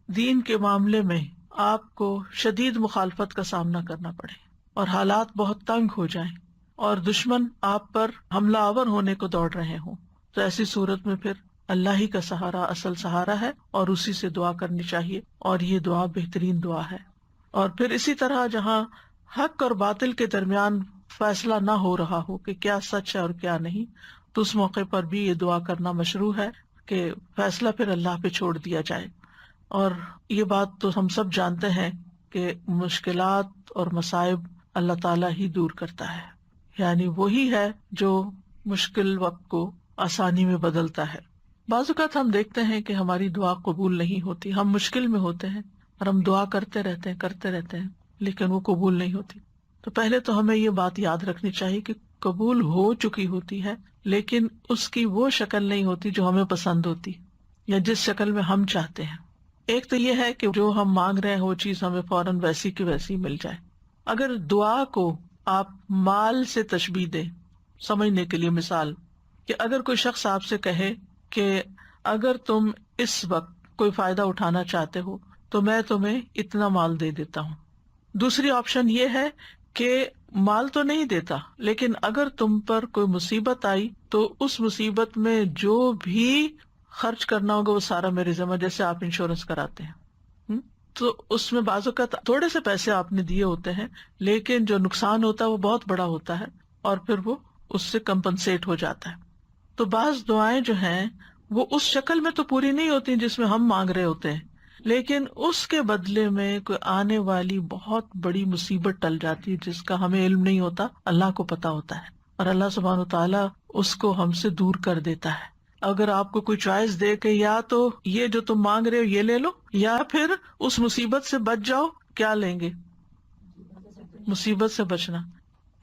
دین کے معاملے میں آپ کو شدید مخالفت کا سامنا کرنا پڑے اور حالات بہت تنگ ہو جائیں اور دشمن آپ پر حملہ آور ہونے کو دوڑ رہے ہوں، تو ایسی صورت میں پھر اللہ ہی کا سہارا اصل سہارا ہے اور اسی سے دعا کرنی چاہیے، اور یہ دعا بہترین دعا ہے۔ اور پھر اسی طرح جہاں حق اور باطل کے درمیان فیصلہ نہ ہو رہا ہو کہ کیا سچ ہے اور کیا نہیں، تو اس موقع پر بھی یہ دعا کرنا مشروع ہے کہ فیصلہ پھر اللہ پہ چھوڑ دیا جائے۔ اور یہ بات تو ہم سب جانتے ہیں کہ مشکلات اور مصائب اللہ تعالیٰ ہی دور کرتا ہے، یعنی وہی ہے جو مشکل وقت کو آسانی میں بدلتا ہے۔ بعض اوقات ہم دیکھتے ہیں کہ ہماری دعا قبول نہیں ہوتی، ہم مشکل میں ہوتے ہیں اور ہم دعا کرتے رہتے ہیں لیکن وہ قبول نہیں ہوتی۔ تو پہلے تو ہمیں یہ بات یاد رکھنی چاہیے کہ قبول ہو چکی ہوتی ہے، لیکن اس کی وہ شکل نہیں ہوتی جو ہمیں پسند ہوتی یا جس شکل میں ہم چاہتے ہیں۔ ایک تو یہ ہے کہ جو ہم مانگ رہے ہیں وہ چیز ہمیں فوراً ویسی کی ویسی مل جائے۔ اگر دعا کو آپ مال سے تشبیہ دیں، سمجھنے کے لیے مثال، کہ اگر کوئی شخص آپ سے کہے کہ اگر تم اس وقت کوئی فائدہ اٹھانا چاہتے ہو تو میں تمہیں اتنا مال دے دیتا ہوں۔ دوسری آپشن یہ ہے کہ مال تو نہیں دیتا، لیکن اگر تم پر کوئی مصیبت آئی تو اس مصیبت میں جو بھی خرچ کرنا ہوگا وہ سارا میرے ذمہ، جیسے آپ انشورنس کراتے ہیں۔ تو اس میں بعض اوقات تھوڑے سے پیسے آپ نے دیے ہوتے ہیں لیکن جو نقصان ہوتا ہے وہ بہت بڑا ہوتا ہے اور پھر وہ اس سے کمپنسیٹ ہو جاتا ہے۔ تو بعض دعائیں جو ہیں وہ اس شکل میں تو پوری نہیں ہوتی جس میں ہم مانگ رہے ہوتے ہیں، لیکن اس کے بدلے میں کوئی آنے والی بہت بڑی مصیبت ٹل جاتی ہے جس کا ہمیں علم نہیں ہوتا، اللہ کو پتا ہوتا ہے، اور اللہ سبحانہ وتعالیٰ اس کو ہم سے دور کر دیتا ہے۔ اگر آپ کو کوئی چوائس دے کہ یا تو یہ جو تم مانگ رہے ہو یہ لے لو یا پھر اس مصیبت سے بچ جاؤ، کیا لیں گے؟ مصیبت سے بچنا۔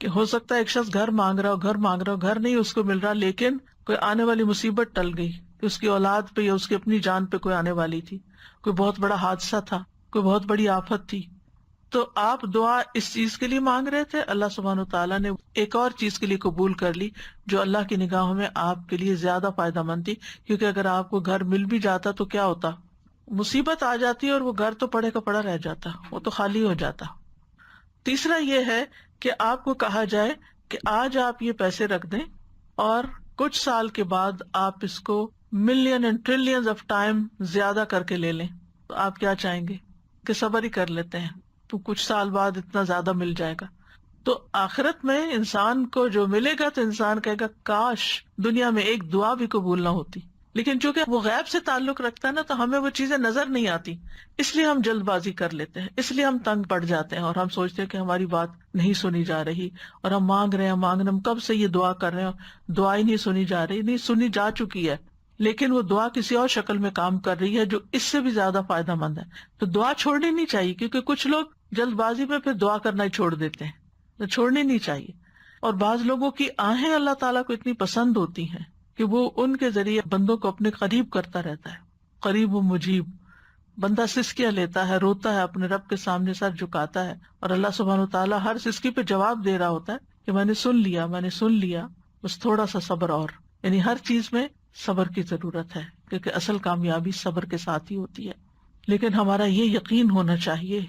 کہ ہو سکتا ہے ایک شخص گھر مانگ رہا ہو، گھر نہیں اس کو مل رہا، لیکن کوئی آنے والی مصیبت ٹل گئی کہ اس کی اولاد پہ یا اس کی اپنی جان پہ کوئی آنے والی تھی، کوئی بہت بڑا حادثہ تھا، کوئی بہت بڑی آفت تھی، تو آپ دعا اس چیز کے لیے مانگ رہے تھے، اللہ سبحانہ وتعالیٰ نے ایک اور چیز کے لیے قبول کر لی جو اللہ کی نگاہوں میں آپ کے لیے زیادہ فائدہ مند تھی، کیونکہ اگر آپ کو گھر مل بھی جاتا تو کیا ہوتا، مصیبت آ جاتی اور وہ گھر تو پڑے کا پڑا رہ جاتا، وہ تو خالی ہو جاتا۔ تیسرا یہ ہے کہ آپ کو کہا جائے کہ آج آپ یہ پیسے رکھ دیں اور کچھ سال کے بعد آپ اس کو million and trillions of time زیادہ کر کے لے لیں، تو آپ کیا چاہیں گے کہ صبر ہی کر لیتے ہیں تو کچھ سال بعد اتنا زیادہ مل جائے گا۔ تو آخرت میں انسان کو جو ملے گا تو انسان کہے گا کاش دنیا میں ایک دعا بھی قبول نہ ہوتی، لیکن چونکہ وہ غیب سے تعلق رکھتا ہے نا تو ہمیں وہ چیزیں نظر نہیں آتی، اس لیے ہم جلد بازی کر لیتے ہیں، اس لیے ہم تنگ پڑ جاتے ہیں اور ہم سوچتے ہیں کہ ہماری بات نہیں سنی جا رہی، اور ہم مانگ رہے ہیں ہم کب سے یہ دعا کر رہے ہیں، دعا ہی نہیں سنی جا رہی، نہیں سنی جا چکی ہے، لیکن وہ دعا کسی اور شکل میں کام کر رہی ہے جو اس سے بھی زیادہ فائدہ مند ہے۔ تو دعا چھوڑنی نہیں چاہیے، کیونکہ کچھ لوگ جلد بازی میں پھر دعا کرنا ہی چھوڑ دیتے ہیں، تو چھوڑنی نہیں چاہیے۔ اور بعض لوگوں کی آہیں اللہ تعالیٰ کو اتنی پسند ہوتی ہیں کہ وہ ان کے ذریعے بندوں کو اپنے قریب کرتا رہتا ہے، قریب و مجیب۔ بندہ سسکیاں لیتا ہے، روتا ہے، اپنے رب کے سامنے سر جھکاتا ہے، اور اللہ سبحانہ وتعالیٰ ہر سسکی پہ جواب دے رہا ہوتا ہے کہ میں نے سن لیا، بس تھوڑا سا صبر اور۔ یعنی ہر چیز میں صبر کی ضرورت ہے، کیونکہ اصل کامیابی صبر کے ساتھ ہی ہوتی ہے۔ لیکن ہمارا یہ یقین ہونا چاہیے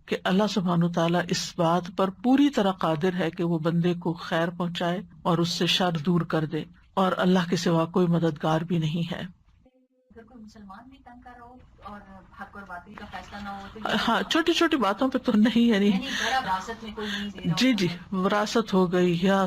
کہ اللہ سبحانہ وتعالیٰ اس بات پر پوری طرح قادر ہے کہ وہ بندے کو خیر پہنچائے اور اس سے شر دور کر دے، اور اللہ کے سوا کوئی مددگار بھی نہیں ہے۔ اگر کوئی مسلمان بھی تنگ کر رہا ہو اور حق اور باطل کا فیصلہ نہ ہو تو ہاں، چھوٹی چھوٹی باتوں پہ تو نہیں، یعنی بڑا وراثت میں کوئی نہیں دے رہا جی وراثت ہو گئی یا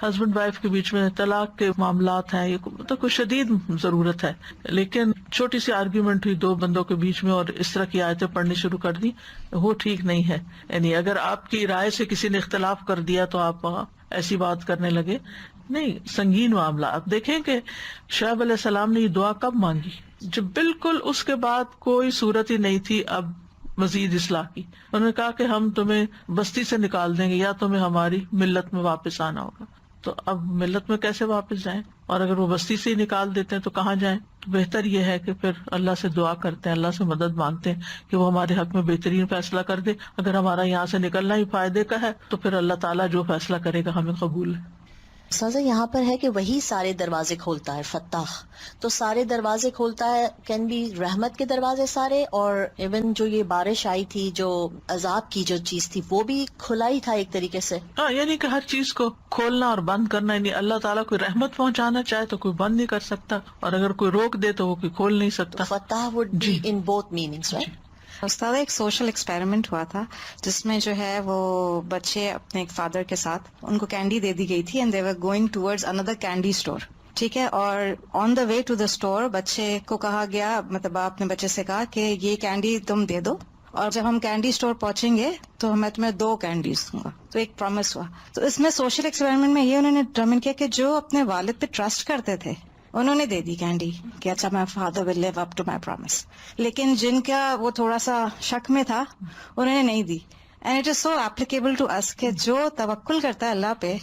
ہسبینڈ وائف کے بیچ میں طلاق کے معاملات ہیں، یہ تو کوئی شدید ضرورت ہے، لیکن چھوٹی سی آرگیومنٹ ہوئی دو بندوں کے بیچ میں اور اس طرح کی آیتیں پڑھنی شروع کر دی، وہ ٹھیک نہیں ہے۔ یعنی اگر آپ کی رائے سے کسی نے اختلاف کر دیا تو آپ ایسی بات کرنے لگے، نہیں، سنگین معاملہ۔ آپ دیکھیں کہ شعیب علیہ السلام نے یہ دعا کب مانگی؟ جب بالکل اس کے بعد کوئی صورت ہی نہیں تھی اب مزید اصلاح کی۔ انہوں نے کہا کہ ہم تمہیں بستی سے نکال دیں گے یا تمہیں ہماری ملت میں واپس آنا ہوگا۔ تو اب ملت میں کیسے واپس جائیں، اور اگر وہ بستی سے ہی نکال دیتے ہیں تو کہاں جائیں؟ تو بہتر یہ ہے کہ پھر اللہ سے دعا کرتے ہیں، اللہ سے مدد مانگتے ہیں کہ وہ ہمارے حق میں بہترین فیصلہ کر دے۔ اگر ہمارا یہاں سے نکلنا ہی فائدے کا ہے تو پھر اللہ تعالیٰ جو فیصلہ کرے گا ہمیں قبول ہے۔ سازا یہاں پر ہے کہ وہی سارے دروازے کھولتا ہے، فتاح، تو سارے دروازے کھولتا ہے، کین بی رحمت کے دروازے سارے، اور ایون جو یہ بارش آئی تھی، جو عذاب کی جو چیز تھی، وہ بھی کھلا ہی تھا ایک طریقے سے. ہاں، یعنی کہ ہر چیز کو کھولنا اور بند کرنا، یعنی اللہ تعالیٰ کوئی رحمت پہنچانا چاہے تو کوئی بند نہیں کر سکتا، اور اگر کوئی روک دے تو وہ کوئی کھول نہیں تو سکتا. فتح with B G in both meanings, جی. رائٹ؟ استاد ایک سوشل ایکسپیریمنٹ ہوا تھا جس میں جو ہے وہ بچے اپنے ایک فادر کے ساتھ، ان کو کینڈی دے دی گئی تھی and they were going towards another candy store, ٹھیک ہے، اور آن دا وے ٹو دا اسٹور بچے کو کہا گیا، مطلب باپ نے بچے سے کہا کہ یہ کینڈی تم دے دو، اور جب ہم کینڈی اسٹور پہنچیں گے تو میں تمہیں 2 کینڈیز دوں گا. تو ایک پرومس ہوا. تو اس میں سوشل ایکسپیریمنٹ میں یہ انہوں نے ڈٹرمن کیا کہ جو اپنے والد پہ ٹرسٹ کرتے تھے انہوں نے دے دی کینڈی کہ اچھا میں father will live up to my promise, لیکن جن کا وہ تھوڑا سا شک میں تھا انہوں نے نہیں دی. And it is so applicable to اس کہ جو توکل کرتا ہے اللہ پہ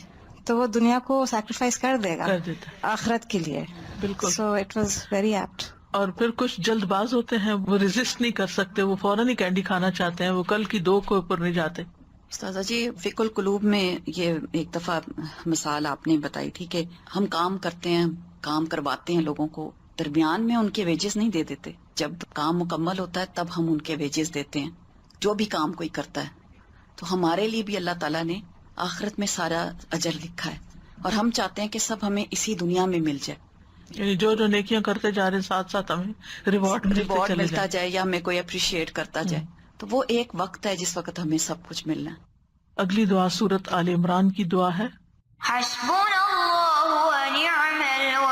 تو وہ دنیا کو سیکریفائس کر دے گا کر دیتا ہے، آخرت کے لیے. بالکل. So it was very apt. اور پھر کچھ جلد باز ہوتے ہیں، وہ ریزسٹ نہیں کر سکتے، وہ فوراً ہی کینڈی کھانا چاہتے ہیں، وہ کل کی 2 کو اوپر نہیں جاتے. استاذہ جی، فقہ القلوب میں یہ ایک دفعہ مثال آپ نے بتائی تھی کہ ہم کام کرتے ہیں، کام کرواتے ہیں لوگوں کو، درمیان میں ان کے ویجز نہیں دے دیتے، جب کام مکمل ہوتا ہے تب ہم ان کے ویجز دیتے ہیں، جو بھی کام کوئی کرتا ہے. تو ہمارے لیے بھی اللہ تعالیٰ نے آخرت میں سارا اجر لکھا ہے، اور ہم چاہتے ہیں کہ سب ہمیں اسی دنیا میں مل جائے، یعنی جو نیکیاں کرتے جا رہے ہیں ساتھ ساتھ ہمیں ریوارڈ ملتا جائے یا ہمیں کوئی اپریشیٹ کرتا جائے. تو وہ ایک وقت ہے جس وقت ہمیں سب کچھ ملنا ہے. اگلی دعا سورت آل عمران کی دعا ہے، حسبنا اللہ ونعم الوکیل.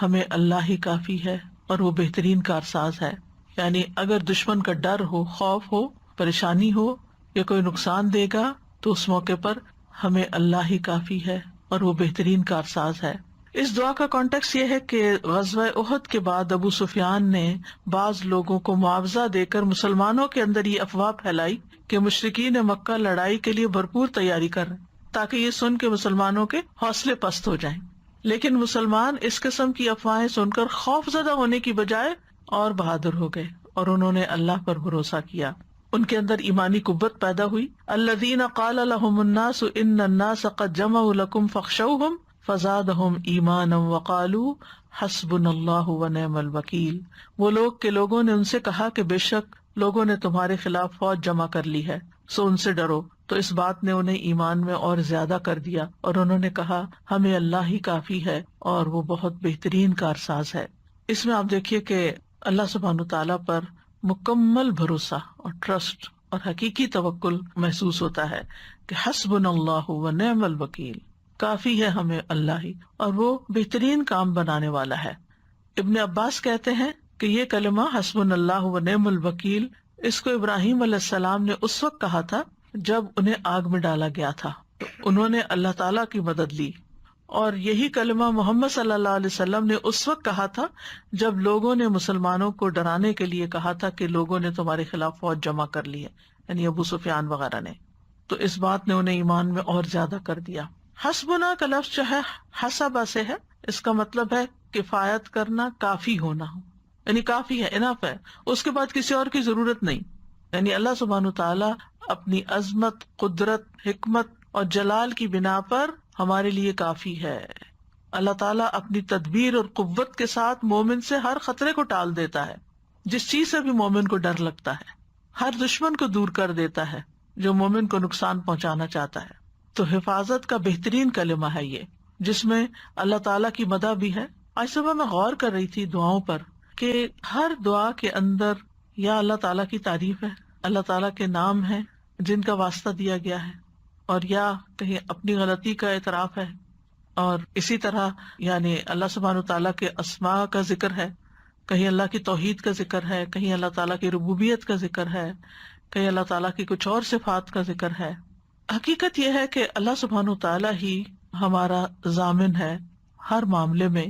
ہمیں اللہ ہی کافی ہے اور وہ بہترین کارساز ہے. یعنی اگر دشمن کا ڈر ہو، خوف ہو، پریشانی ہو یا کوئی نقصان دے گا تو اس موقع پر ہمیں اللہ ہی کافی ہے اور وہ بہترین کارساز ہے. اس دعا کا کانٹیکس یہ ہے کہ غزوہ احد کے بعد ابو سفیان نے بعض لوگوں کو معاوضہ دے کر مسلمانوں کے اندر یہ افواہ پھیلائی کہ مشرکین مکہ لڑائی کے لیے بھرپور تیاری کر رہے ہیں، تاکہ یہ سن کے مسلمانوں کے حوصلے پست ہو جائیں. لیکن مسلمان اس قسم کی افواہیں سن کر خوف زدہ ہونے کی بجائے اور بہادر ہو گئے اور انہوں نے اللہ پر بھروسہ کیا. ان کے اندر ایمانی قوت پیدا ہوئی. الذین قال لهم الناس ان الناس قد جمعوا لكم فاخشوهم فزادهم ایمانا وقالوا حسبنا اللہ ونعم الوکیل. وہ لوگ کہ لوگوں نے ان سے کہا کہ بے شک لوگوں نے تمہارے خلاف فوج جمع کر لی ہے، سو ان سے ڈرو. تو اس بات نے انہیں ایمان میں اور زیادہ کر دیا اور انہوں نے کہا ہمیں اللہ ہی کافی ہے اور وہ بہت بہترین کارساز ہے. اس میں آپ دیکھیے کہ اللہ سبحانہ تعالیٰ پر مکمل بھروسہ اور ٹرسٹ اور حقیقی توکل محسوس ہوتا ہے کہ حسبنا اللہ ونعم الوکیل، کافی ہے ہمیں اللہ ہی اور وہ بہترین کام بنانے والا ہے. ابن عباس کہتے ہیں کہ یہ کلمہ حسبنا اللہ ونعم الوکیل، اس کو ابراہیم علیہ السلام نے اس وقت کہا تھا جب انہیں آگ میں ڈالا گیا تھا، تو انہوں نے اللہ تعالیٰ کی مدد لی. اور یہی کلمہ محمد صلی اللہ علیہ وسلم نے اس وقت کہا تھا جب لوگوں نے مسلمانوں کو ڈرانے کے لیے کہا تھا کہ لوگوں نے تمہارے خلاف فوج جمع کر لی ہے، یعنی ابو سفیان وغیرہ نے. تو اس بات نے انہیں ایمان میں اور زیادہ کر دیا. حسبنا کا لفظ جو ہے حسبہ سے ہے، اس کا مطلب ہے کفایت کرنا، کافی ہونا، یعنی کافی ہے، انف ہے، اس کے بعد کسی اور کی ضرورت نہیں. یعنی اللہ سبحانہ تعالیٰ اپنی عظمت، قدرت، حکمت اور جلال کی بنا پر ہمارے لیے کافی ہے. اللہ تعالیٰ اپنی تدبیر اور قوت کے ساتھ مومن سے ہر خطرے کو ٹال دیتا ہے. جس چیز سے بھی مومن کو ڈر لگتا ہے، ہر دشمن کو دور کر دیتا ہے جو مومن کو نقصان پہنچانا چاہتا ہے. تو حفاظت کا بہترین کلمہ ہے یہ، جس میں اللہ تعالیٰ کی مدح بھی ہے. آج صبح میں غور کر رہی تھی دعاؤں پر کہ ہر دعا کے اندر یا اللہ تعالیٰ کی تعریف ہے، اللہ تعالیٰ کے نام ہیں جن کا واسطہ دیا گیا ہے، اور یا کہیں اپنی غلطی کا اعتراف ہے، اور اسی طرح یعنی اللہ سبحانہ تعالیٰ کے اسماء کا ذکر ہے، کہیں اللہ کی توحید کا ذکر ہے، کہیں اللہ تعالیٰ کی ربوبیت کا ذکر ہے، کہیں اللہ تعالیٰ کی کچھ اور صفات کا ذکر ہے. حقیقت یہ ہے کہ اللہ سبحانہ تعالیٰ ہی ہمارا ضامن ہے ہر معاملے میں،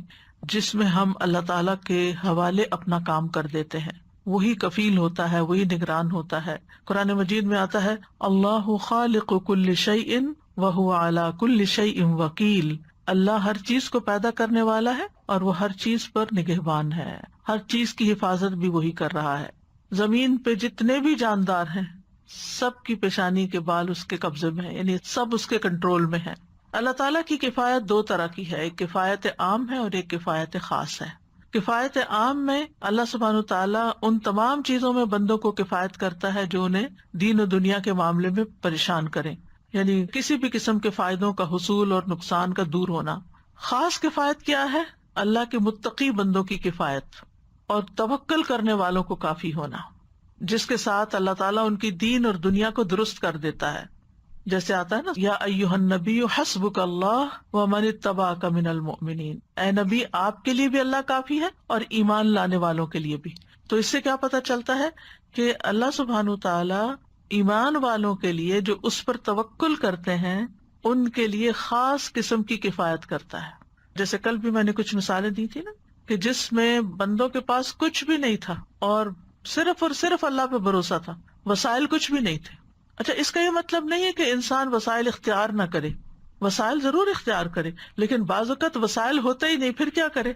جس میں ہم اللہ تعالیٰ کے حوالے اپنا کام کر دیتے ہیں. وہی کفیل ہوتا ہے، وہی نگران ہوتا ہے. قرآن مجید میں آتا ہے اللہ خالق کل شیء وہو علی کل شیء وکیل. اللہ ہر چیز کو پیدا کرنے والا ہے اور وہ ہر چیز پر نگہبان ہے، ہر چیز کی حفاظت بھی وہی کر رہا ہے. زمین پہ جتنے بھی جاندار ہیں سب کی پیشانی کے بال اس کے قبضے میں ہے، یعنی سب اس کے کنٹرول میں ہے. اللہ تعالیٰ کی کفایت دو طرح کی ہے، ایک کفایت عام ہے اور ایک کفایت خاص ہے. کفایت عام میں اللہ سبحانہ تعالیٰ ان تمام چیزوں میں بندوں کو کفایت کرتا ہے جو انہیں دین و دنیا کے معاملے میں پریشان کریں، یعنی کسی بھی قسم کے فائدوں کا حصول اور نقصان کا دور ہونا. خاص کفایت کیا ہے؟ اللہ کے متقی بندوں کی کفایت اور توکل کرنے والوں کو کافی ہونا، جس کے ساتھ اللہ تعالیٰ ان کی دین اور دنیا کو درست کر دیتا ہے. جیسے آتا ہے نا، یا ایھا النبی حسبک اللہ ومن اتبعک من المؤمنین، اے نبی آپ کے لیے بھی اللہ کافی ہے اور ایمان لانے والوں کے لیے بھی. تو اس سے کیا پتہ چلتا ہے کہ اللہ سبحانہ تعالیٰ ایمان والوں کے لیے جو اس پر توکل کرتے ہیں ان کے لیے خاص قسم کی کفایت کرتا ہے. جیسے کل بھی میں نے کچھ مثالیں دی تھی نا کہ جس میں بندوں کے پاس کچھ بھی نہیں تھا اور صرف اللہ پہ بھروسہ تھا، وسائل کچھ بھی نہیں تھے. اچھا، اس کا یہ مطلب نہیں ہے کہ انسان وسائل اختیار نہ کرے، وسائل ضرور اختیار کرے، لیکن بعض اوقات وسائل ہوتے ہی نہیں، پھر کیا کرے؟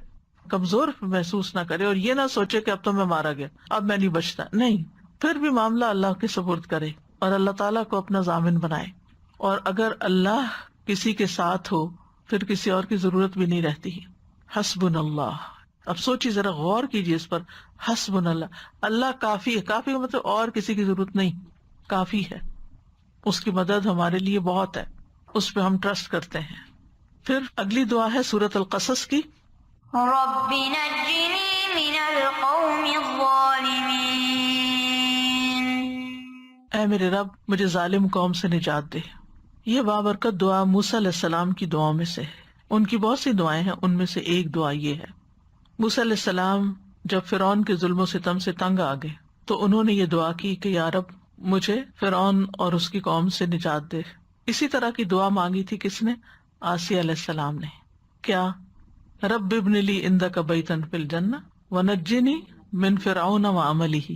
کمزور محسوس نہ کرے اور یہ نہ سوچے کہ اب تو میں مارا گیا، اب میں نہیں بچتا. نہیں، پھر بھی معاملہ اللہ کے سپرد کرے اور اللہ تعالیٰ کو اپنا ضامن بنائے. اور اگر اللہ کسی کے ساتھ ہو پھر کسی اور کی ضرورت بھی نہیں رہتی. حسبنا اللہ. اب سوچیے، ذرا غور کیجیے اس پر. حسبنا اللہ، اللہ کافی ہے. کافی کا مطلب اور کسی کی ضرورت نہیں، کافی ہے. اس کی مدد ہمارے لیے بہت ہے، اس پہ ہم ٹرسٹ کرتے ہیں. پھر اگلی دعا ہے سورۃ القصص کی. رب نجنی من القوم الظالمین. اے میرے رب مجھے ظالم قوم سے نجات دے. یہ بابرکت دعا موسیٰ علیہ السلام کی دعاؤں میں سے ہے. ان کی بہت سی دعائیں ہیں، ان میں سے ایک دعا یہ ہے. موسیٰ علیہ السلام جب فرعون کے ظلم و ستم سے تنگ آ گئے تو انہوں نے یہ دعا کی کہ یا رب مجھے فرعون اور اس کی قوم سے نجات دے. اسی طرح کی دعا مانگی تھی کس نے؟ آسیہ علیہ السلام نے. کیا؟ رب ابن لی عندک بیتا فی الجنہ ونجنی من فرعون وعملہ.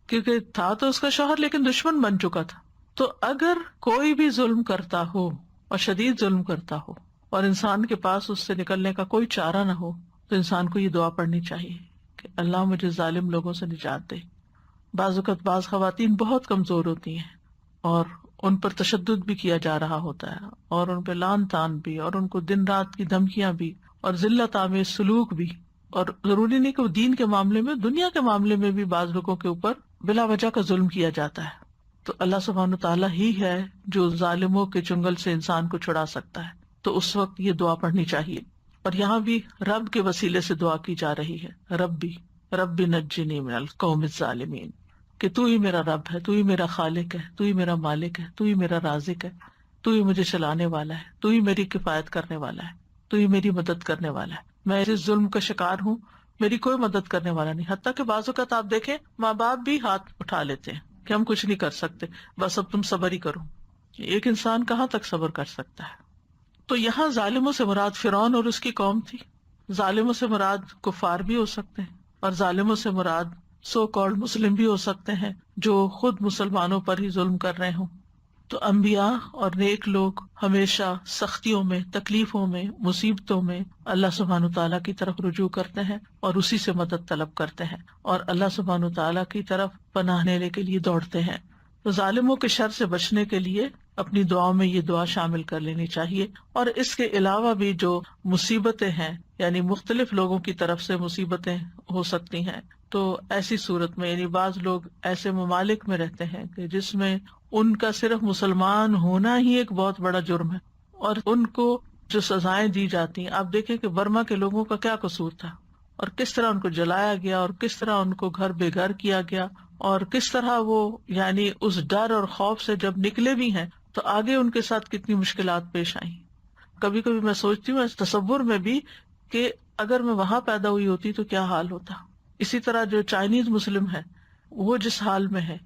کیونکہ تھا تو اس کا شوہر لیکن دشمن بن چکا تھا. تو اگر کوئی بھی ظلم کرتا ہو اور شدید ظلم کرتا ہو اور انسان کے پاس اس سے نکلنے کا کوئی چارہ نہ ہو تو انسان کو یہ دعا پڑھنی چاہیے کہ اللہ مجھے ظالم لوگوں سے نجات دے. بعض اوقات بعض خواتین بہت کمزور ہوتی ہیں اور ان پر تشدد بھی کیا جا رہا ہوتا ہے اور ان پہ لعن طعن بھی اور ان کو دن رات کی دھمکیاں بھی اور ذلت آمیز سلوک بھی. اور ضروری نہیں کہ وہ دین کے معاملے میں، دنیا کے معاملے میں بھی بعض لوگوں کے اوپر بلا وجہ کا ظلم کیا جاتا ہے. تو اللہ سبحانہ تعالیٰ ہی ہے جو ظالموں کے چنگل سے انسان کو چھڑا سکتا ہے. تو اس وقت یہ دعا پڑھنی چاہیے. اور یہاں بھی رب کے وسیلے سے دعا کی جا رہی ہے. رب نجنی من القوم الظالمین، کہ تو ہی میرا رب ہے، تو ہی میرا خالق ہے، تو ہی میرا مالک ہے، تو ہی میرا رازق ہے، تو ہی مجھے چلانے والا ہے، تو ہی میری کفایت کرنے والا ہے، تو ہی میری مدد کرنے والا ہے. میں اس ظلم کا شکار ہوں، میری کوئی مدد کرنے والا نہیں. حتیٰ کہ بعض اوقات آپ دیکھیں ماں باپ بھی ہاتھ اٹھا لیتے ہیں کہ ہم کچھ نہیں کر سکتے، بس اب تم صبر ہی کرو. ایک انسان کہاں تک صبر کر سکتا ہے؟ تو یہاں ظالموں سے مراد فرعون اور اس کی قوم تھی. ظالموں سے مراد کفار بھی ہو سکتے ہیں اور ظالموں سے مراد سو کالڈ مسلم بھی ہو سکتے ہیں جو خود مسلمانوں پر ہی ظلم کر رہے ہوں. تو انبیاء اور نیک لوگ ہمیشہ سختیوں میں، تکلیفوں میں، مصیبتوں میں اللہ سبحانہ تعالیٰ کی طرف رجوع کرتے ہیں اور اسی سے مدد طلب کرتے ہیں اور اللہ سبحانہ تعالیٰ کی طرف پناہ لینے کے لیے دوڑتے ہیں. تو ظالموں کے شر سے بچنے کے لیے اپنی دعاؤں میں یہ دعا شامل کر لینی چاہیے. اور اس کے علاوہ بھی جو مصیبتیں ہیں، یعنی مختلف لوگوں کی طرف سے مصیبتیں ہو سکتی ہیں، تو ایسی صورت میں، یعنی بعض لوگ ایسے ممالک میں رہتے ہیں کہ جس میں ان کا صرف مسلمان ہونا ہی ایک بہت بڑا جرم ہے اور ان کو جو سزائیں دی جاتی ہیں، آپ دیکھیں کہ برما کے لوگوں کا کیا قصور تھا اور کس طرح ان کو جلایا گیا اور کس طرح ان کو گھر بے گھر کیا گیا اور کس طرح وہ یعنی اس ڈر اور خوف سے جب نکلے بھی ہیں تو آگے ان کے ساتھ کتنی مشکلات پیش آئیں. کبھی کبھی میں سوچتی ہوں اس تصور میں بھی کہ اگر میں وہاں پیدا ہوئی ہوتی تو کیا حال ہوتا. اسی طرح جو چائنیز مسلم ہے وہ جس حال میں ہے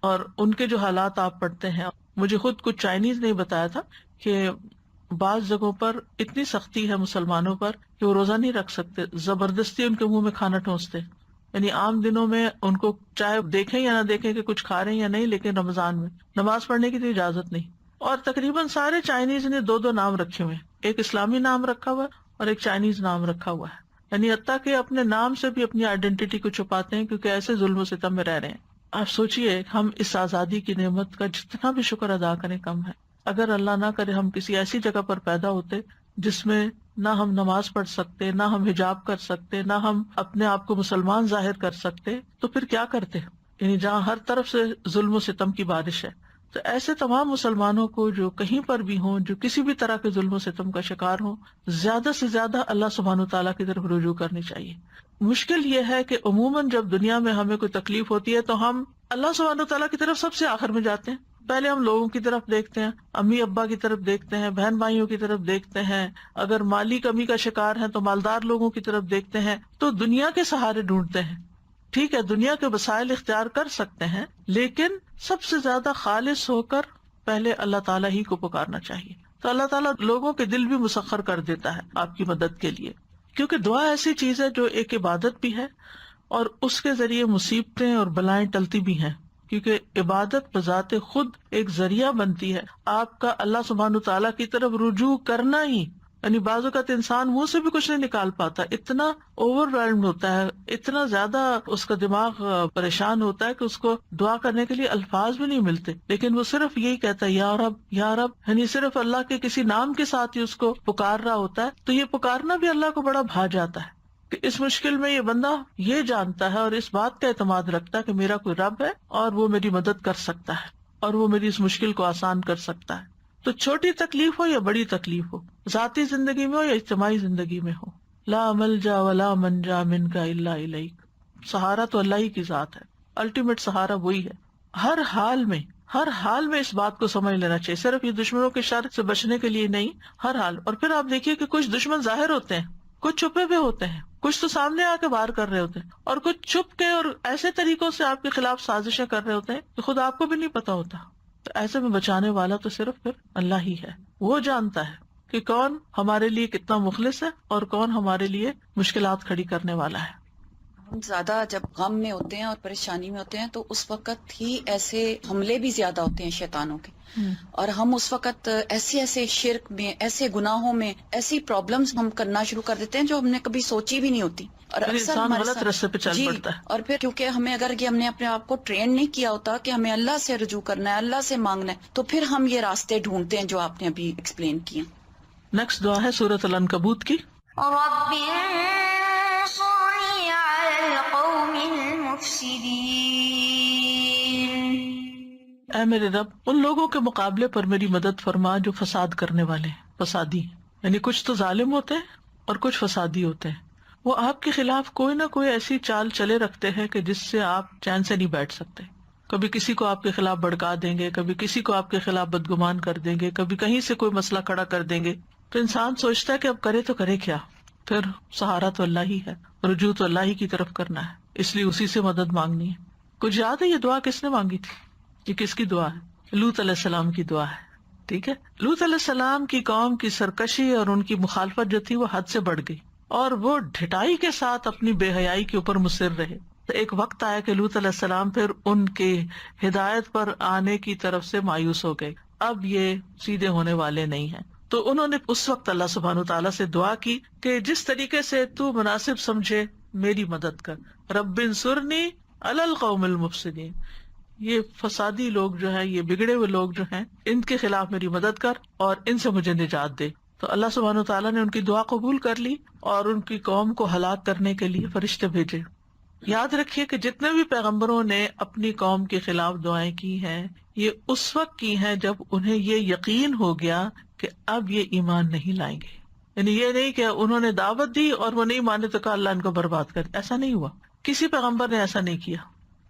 اور ان کے جو حالات آپ پڑھتے ہیں، مجھے خود کچھ چائنیز نے بتایا تھا کہ بعض جگہوں پر اتنی سختی ہے مسلمانوں پر کہ وہ روزہ نہیں رکھ سکتے، زبردستی ان کے منہ میں کھانا ٹھونستے. یعنی عام دنوں میں ان کو چاہے دیکھیں یا نہ دیکھیں کہ کچھ کھا رہے ہیں یا نہیں، لیکن رمضان میں نماز پڑھنے کی تو اجازت نہیں. اور تقریباً سارے چائنیز نے 2 نام رکھے ہوئے ہیں، ایک اسلامی نام رکھا ہوا ہے اور ایک چائنیز نام رکھا ہوا ہے. یعنی حتیٰ کہ اپنے نام سے بھی اپنی آئیڈینٹی کو چھپاتے ہیں کیونکہ ایسے ظلم و ستم میں رہ رہے ہیں. آپ سوچئے ہم اس آزادی کی نعمت کا جتنا بھی شکر ادا کریں کم ہے. اگر اللہ نہ کرے ہم کسی ایسی جگہ پر پیدا ہوتے جس میں نہ ہم نماز پڑھ سکتے، نہ ہم حجاب کر سکتے، نہ ہم اپنے آپ کو مسلمان ظاہر کر سکتے، تو پھر کیا کرتے؟ یعنی جہاں ہر طرف سے ظلم و ستم کی بارش ہے. تو ایسے تمام مسلمانوں کو جو کہیں پر بھی ہوں، جو کسی بھی طرح کے ظلم و ستم کا شکار ہوں، زیادہ سے زیادہ اللہ سبحانہ تعالیٰ کی طرف رجوع کرنی چاہیے. مشکل یہ ہے کہ عموماً جب دنیا میں ہمیں کوئی تکلیف ہوتی ہے تو ہم اللہ سبحانہ تعالیٰ کی طرف سب سے آخر میں جاتے ہیں. پہلے ہم لوگوں کی طرف دیکھتے ہیں، امی ابا کی طرف دیکھتے ہیں، بہن بھائیوں کی طرف دیکھتے ہیں، اگر مالی کمی کا شکار ہیں تو مالدار لوگوں کی طرف دیکھتے ہیں، تو دنیا کے سہارے ڈھونڈتے ہیں. ٹھیک ہے، دنیا کے وسائل اختیار کر سکتے ہیں، لیکن سب سے زیادہ خالص ہو کر پہلے اللہ تعالیٰ ہی کو پکارنا چاہیے. تو اللہ تعالیٰ لوگوں کے دل بھی مسخر کر دیتا ہے آپ کی مدد کے لیے، کیونکہ دعا ایسی چیز ہے جو ایک عبادت بھی ہے اور اس کے ذریعے مصیبتیں اور بلائیں ٹلتی بھی ہیں، کیونکہ عبادت بذات خود ایک ذریعہ بنتی ہے آپ کا اللہ سبحانہ تعالیٰ کی طرف رجوع کرنا ہی. یعنی بعض اوقات انسان منہ سے بھی کچھ نہیں نکال پاتا، اتنا اوور ویلمڈ ہوتا ہے، اتنا زیادہ اس کا دماغ پریشان ہوتا ہے کہ اس کو دعا کرنے کے لیے الفاظ بھی نہیں ملتے، لیکن وہ صرف یہی کہتا ہے یا رب یا رب، یعنی صرف اللہ کے کسی نام کے ساتھ ہی اس کو پکار رہا ہوتا ہے. تو یہ پکارنا بھی اللہ کو بڑا بھا جاتا ہے کہ اس مشکل میں یہ بندہ یہ جانتا ہے اور اس بات کا اعتماد رکھتا ہے کہ میرا کوئی رب ہے اور وہ میری مدد کر سکتا ہے اور وہ میری اس مشکل کو آسان کر سکتا ہے. تو چھوٹی تکلیف ہو یا بڑی تکلیف ہو، ذاتی زندگی میں ہو یا اجتماعی زندگی میں ہو، لا ملجا ولا منجا منک الا الیک، سہارا تو اللہ ہی کی ذات ہے، الٹیمیٹ سہارا وہی ہے. ہر حال میں اس بات کو سمجھ لینا چاہیے، صرف یہ دشمنوں کے شر سے بچنے کے لیے نہیں، ہر حال. اور پھر آپ دیکھیے کہ کچھ دشمن ظاہر ہوتے ہیں، کچھ چھپے ہوئے ہوتے ہیں، کچھ تو سامنے آ کے وار کر رہے ہوتے ہیں، اور کچھ چھپ کے اور ایسے طریقوں سے آپ کے خلاف سازشیں کر رہے ہوتے ہیں کہ خود آپ کو بھی نہیں پتا ہوتا. تو ایسے میں بچانے والا تو صرف پھر اللہ ہی ہے. وہ جانتا ہے کہ کون ہمارے لیے کتنا مخلص ہے اور کون ہمارے لیے مشکلات کھڑی کرنے والا ہے. ہم زیادہ جب غم میں ہوتے ہیں اور پریشانی میں ہوتے ہیں تو اس وقت ہی ایسے حملے بھی زیادہ ہوتے ہیں شیطانوں کے، اور ہم اس وقت ایسے شرک میں، ایسے گناہوں میں، ایسی پرابلمز ہم کرنا شروع کر دیتے ہیں جو ہم نے کبھی سوچی بھی نہیں ہوتی. اور اکثر انسان ہمارے غلط ساتھ راستے پہ چل پڑتا ہے. اور پھر کیونکہ ہمیں اگر یہ ہم نے اپنے آپ کو ٹرین نہیں کیا ہوتا کہ ہمیں اللہ سے رجوع کرنا ہے، اللہ سے مانگنا ہے، تو پھر ہم یہ راستے ڈھونڈتے ہیں جو آپ نے ابھی ایکسپلین کیے. نیکسٹ دعا ہے سورۃ العنکبوت کی. رب انصرني على القوم المفسدين. اے میرے رب، ان لوگوں کے مقابلے پر میری مدد فرما جو فساد کرنے والے ہیں، فسادی. یعنی کچھ تو ظالم ہوتے ہیں اور کچھ فسادی ہوتے ہیں. وہ آپ کے خلاف کوئی نہ کوئی ایسی چال چلے رکھتے ہیں کہ جس سے آپ چین سے نہیں بیٹھ سکتے. کبھی کسی کو آپ کے خلاف بھڑکا دیں گے، کبھی کسی کو آپ کے خلاف بدگمان کر دیں گے، کبھی کہیں سے کوئی مسئلہ کھڑا کر دیں گے. تو انسان سوچتا ہے کہ اب کرے تو کرے کیا. پھر سہارا تو اللہ ہی ہے، رجوع تو اللہ ہی کی طرف کرنا ہے، اس لیے اسی سے مدد مانگنی ہے. کچھ یاد ہے یہ دعا کس نے مانگی تھی؟ یہ کس کی دعا ہے؟ لوط علیہ السلام کی دعا ہے. ٹھیک ہے، لوط علیہ السلام کی قوم کی سرکشی اور ان کی مخالفت جو تھی وہ حد سے بڑھ گئی، اور وہ ڈھٹائی کے ساتھ اپنی بے حیائی کے اوپر مصر رہے. تو ایک وقت آیا کہ لوط علیہ السلام پھر ان کے ہدایت پر آنے کی طرف سے مایوس ہو گئے، اب یہ سیدھے ہونے والے نہیں ہیں. تو انہوں نے اس وقت اللہ سبحانہ تعالیٰ سے دعا کی کہ جس طریقے سے تو مناسب سمجھے میری مدد کر. رب انصرنی علی القوم المفسدین، یہ فسادی لوگ جو ہیں، یہ بگڑے ہوئے لوگ جو ہیں، ان کے خلاف میری مدد کر اور ان سے مجھے نجات دے. تو اللہ سبحانہ تعالیٰ نے ان کی دعا قبول کر لی اور ان کی قوم کو ہلاک کرنے کے لیے فرشتے بھیجے. یاد رکھیے کہ جتنے بھی پیغمبروں نے اپنی قوم کے خلاف دعائیں کی ہیں، یہ اس وقت کی ہیں جب انہیں یہ یقین ہو گیا کہ اب یہ ایمان نہیں لائیں گے. یعنی یہ نہیں کہ انہوں نے دعوت دی اور وہ نہیں مانے تو کہا اللہ ان کو برباد کر. ایسا نہیں ہوا، کسی پیغمبر نے ایسا نہیں کیا.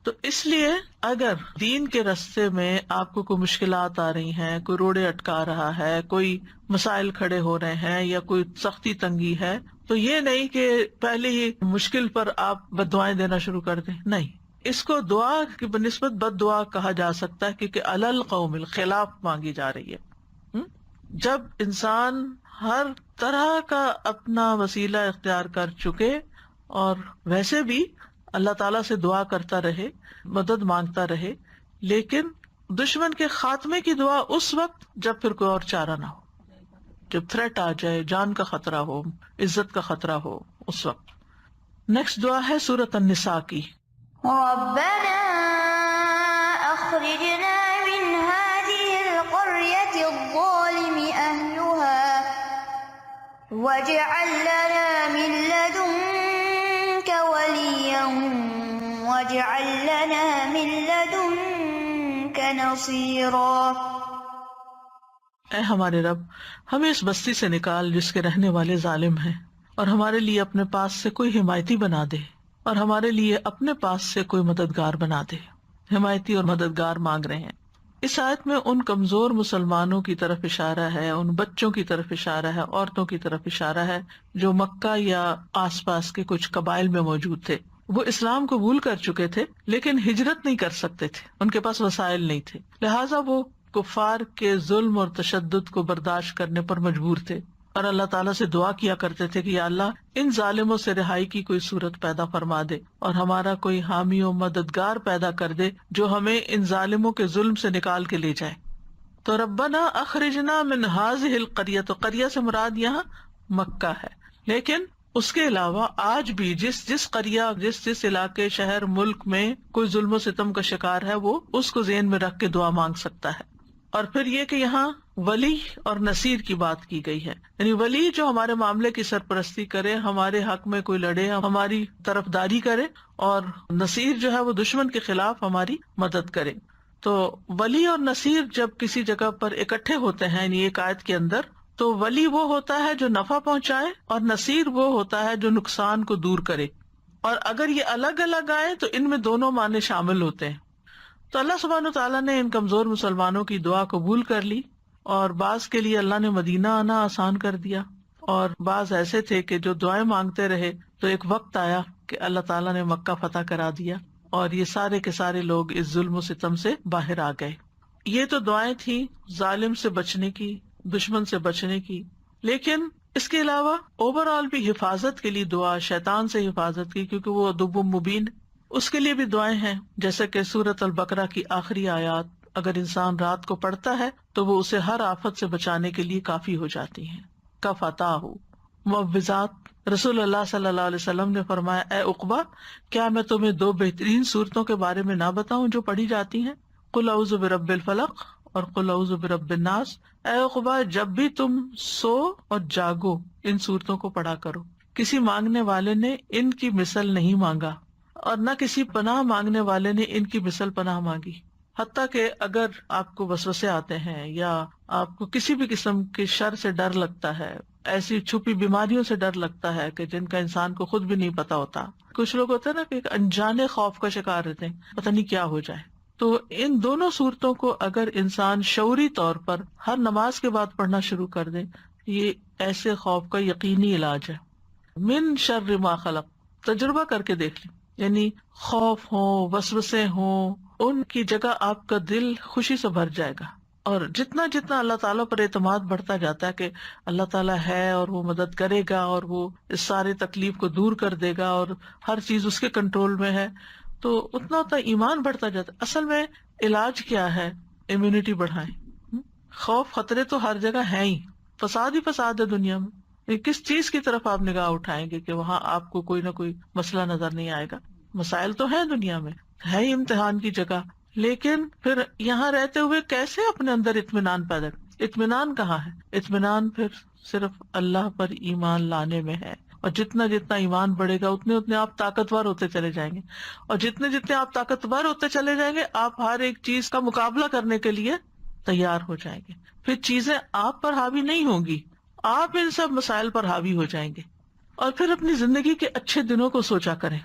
تو اس لیے اگر دین کے راستے میں آپ کو کوئی مشکلات آ رہی ہیں، کوئی روڑے اٹکا رہا ہے، کوئی مسائل کھڑے ہو رہے ہیں یا کوئی سختی تنگی ہے، تو یہ نہیں کہ پہلے ہی مشکل پر آپ بد دعائیں دینا شروع کر دیں. نہیں، اس کو دعا کی بنسبت بد دعا کہا جا سکتا ہے، کیونکہ علی القوم الخلاف مانگی جا رہی ہے. جب انسان ہر طرح کا اپنا وسیلہ اختیار کر چکے اور ویسے بھی اللہ تعالیٰ سے دعا کرتا رہے، مدد مانگتا رہے، لیکن دشمن کے خاتمے کی دعا اس وقت جب پھر کوئی اور چارہ نہ ہو، جب تھریٹ آ جائے، جان کا خطرہ ہو، عزت کا خطرہ ہو، اس وقت. نیکسٹ دعا ہے سورۃ النساء کی. ربنا أخرجنا من هذه القرية الظالم أهلها واجعل لنا من لدنك وليا واجعل لنا من لدنك نصيرا. اے ہمارے رب، ہمیں اس بستی سے نکال جس کے رہنے والے ظالم ہیں، اور ہمارے لیے اپنے پاس سے کوئی حمایتی بنا دے، اور ہمارے لیے اپنے پاس سے کوئی مددگار بنا دے. حمایتی اور مددگار مانگ رہے ہیں. اس آیت میں ان کمزور مسلمانوں کی طرف اشارہ ہے، ان بچوں کی طرف اشارہ ہے، عورتوں کی طرف اشارہ ہے جو مکہ یا آس پاس کے کچھ قبائل میں موجود تھے. وہ اسلام قبول کر چکے تھے لیکن ہجرت نہیں کر سکتے تھے، ان کے پاس وسائل نہیں تھے، لہٰذا وہ کفار کے ظلم اور تشدد کو برداشت کرنے پر مجبور تھے، اور اللہ تعالیٰ سے دعا کیا کرتے تھے کہ یا اللہ ان ظالموں سے رہائی کی کوئی صورت پیدا فرما دے، اور ہمارا کوئی حامی و مددگار پیدا کر دے جو ہمیں ان ظالموں کے ظلم سے نکال کے لے جائے. تو ربنا اخرجنا من هذه القریہ، تو قریہ سے مراد یہاں مکہ ہے، لیکن اس کے علاوہ آج بھی جس قریہ، جس علاقے، شہر، ملک میں کوئی ظلم و ستم کا شکار ہے، وہ اس کو ذہن میں رکھ کے دعا مانگ سکتا ہے. اور پھر یہ کہ یہاں ولی اور نصیر کی بات کی گئی ہے، یعنی ولی جو ہمارے معاملے کی سرپرستی کرے، ہمارے حق میں کوئی لڑے، ہماری طرفداری کرے، اور نصیر جو ہے وہ دشمن کے خلاف ہماری مدد کرے. تو ولی اور نصیر جب کسی جگہ پر اکٹھے ہوتے ہیں یعنی ایک آیت کے اندر، تو ولی وہ ہوتا ہے جو نفع پہنچائے اور نصیر وہ ہوتا ہے جو نقصان کو دور کرے. اور اگر یہ الگ الگ آئے تو ان میں دونوں معنی شامل ہوتے ہیں. تو اللہ سبحانہ وتعالیٰ نے ان کمزور مسلمانوں کی دعا قبول کر لی، اور بعض کے لیے اللہ نے مدینہ آنا آسان کر دیا، اور بعض ایسے تھے کہ جو دعائیں مانگتے رہے تو ایک وقت آیا کہ اللہ تعالیٰ نے مکہ فتح کرا دیا، اور یہ سارے کے سارے لوگ اس ظلم و ستم سے باہر آ گئے. یہ تو دعائیں تھیں ظالم سے بچنے کی، دشمن سے بچنے کی، لیکن اس کے علاوہ اوور آل بھی حفاظت کے لیے دعا، شیطان سے حفاظت کی، کیونکہ وہ عدو مبین، اس کے لیے بھی دعائیں ہیں. جیسے کہ سورۃ البقرہ کی آخری آیات اگر انسان رات کو پڑھتا ہے تو وہ اسے ہر آفت سے بچانے کے لیے کافی ہو جاتی ہیں. کفتاہ معوذات. رسول اللہ صلی اللہ علیہ وسلم نے فرمایا، اے عقبہ، کیا میں تمہیں دو بہترین صورتوں کے بارے میں نہ بتاؤں جو پڑھی جاتی ہیں؟ قل اعوذ برب الفلق اور قل اعوذ برب الناس. اے عقبہ، جب بھی تم سو اور جاگو ان صورتوں کو پڑھا کرو. کسی مانگنے والے نے ان کی مثل نہیں مانگا، اور نہ کسی پناہ مانگنے والے نے ان کی مثل پناہ مانگی. حتیٰ کہ اگر آپ کو وسوسے آتے ہیں یا آپ کو کسی بھی قسم کے شر سے ڈر لگتا ہے، ایسی چھپی بیماریوں سے ڈر لگتا ہے کہ جن کا انسان کو خود بھی نہیں پتا ہوتا، کچھ لوگ ہوتے ہیں نا کہ ایک انجانے خوف کا شکار رہتے ہیں، پتہ نہیں کیا ہو جائے، تو ان دونوں صورتوں کو اگر انسان شعوری طور پر ہر نماز کے بعد پڑھنا شروع کر دے، یہ ایسے خوف کا یقینی علاج ہے. من شر ما خلق، تجربہ کر کے دیکھ لیں، یعنی خوف ہو، وسوسے ہوں، ان کی جگہ آپ کا دل خوشی سے بھر جائے گا. اور جتنا جتنا اللہ تعالیٰ پر اعتماد بڑھتا جاتا ہے کہ اللہ تعالیٰ ہے اور وہ مدد کرے گا اور وہ اس سارے تکلیف کو دور کر دے گا اور ہر چیز اس کے کنٹرول میں ہے، تو اتنا اتنا ایمان بڑھتا جاتا ہے. اصل میں علاج کیا ہے؟ امیونٹی بڑھائیں. خوف خطرے تو ہر جگہ ہیں ہی، فساد ہی فساد ہے دنیا میں. کس چیز کی طرف آپ نگاہ اٹھائیں گے کہ وہاں آپ کو کوئی نہ کوئی مسئلہ نظر نہیں آئے گا؟ مسائل تو ہیں دنیا میں، ہے ہی امتحان کی جگہ، لیکن پھر یہاں رہتے ہوئے کیسے اپنے اندر اطمینان پیدا؟ اطمینان کہاں ہے؟ اطمینان پھر صرف اللہ پر ایمان لانے میں ہے. اور جتنا جتنا ایمان بڑھے گا اتنے اتنے آپ طاقتور ہوتے چلے جائیں گے، اور جتنے جتنے آپ طاقتور ہوتے چلے جائیں گے آپ ہر ایک چیز کا مقابلہ کرنے کے لیے تیار ہو جائیں گے. پھر چیزیں آپ پر حاوی نہیں ہوں گی، آپ ان سب مسائل پر حاوی ہو جائیں گے. اور پھر اپنی زندگی کے اچھے دنوں کو سوچا کریں،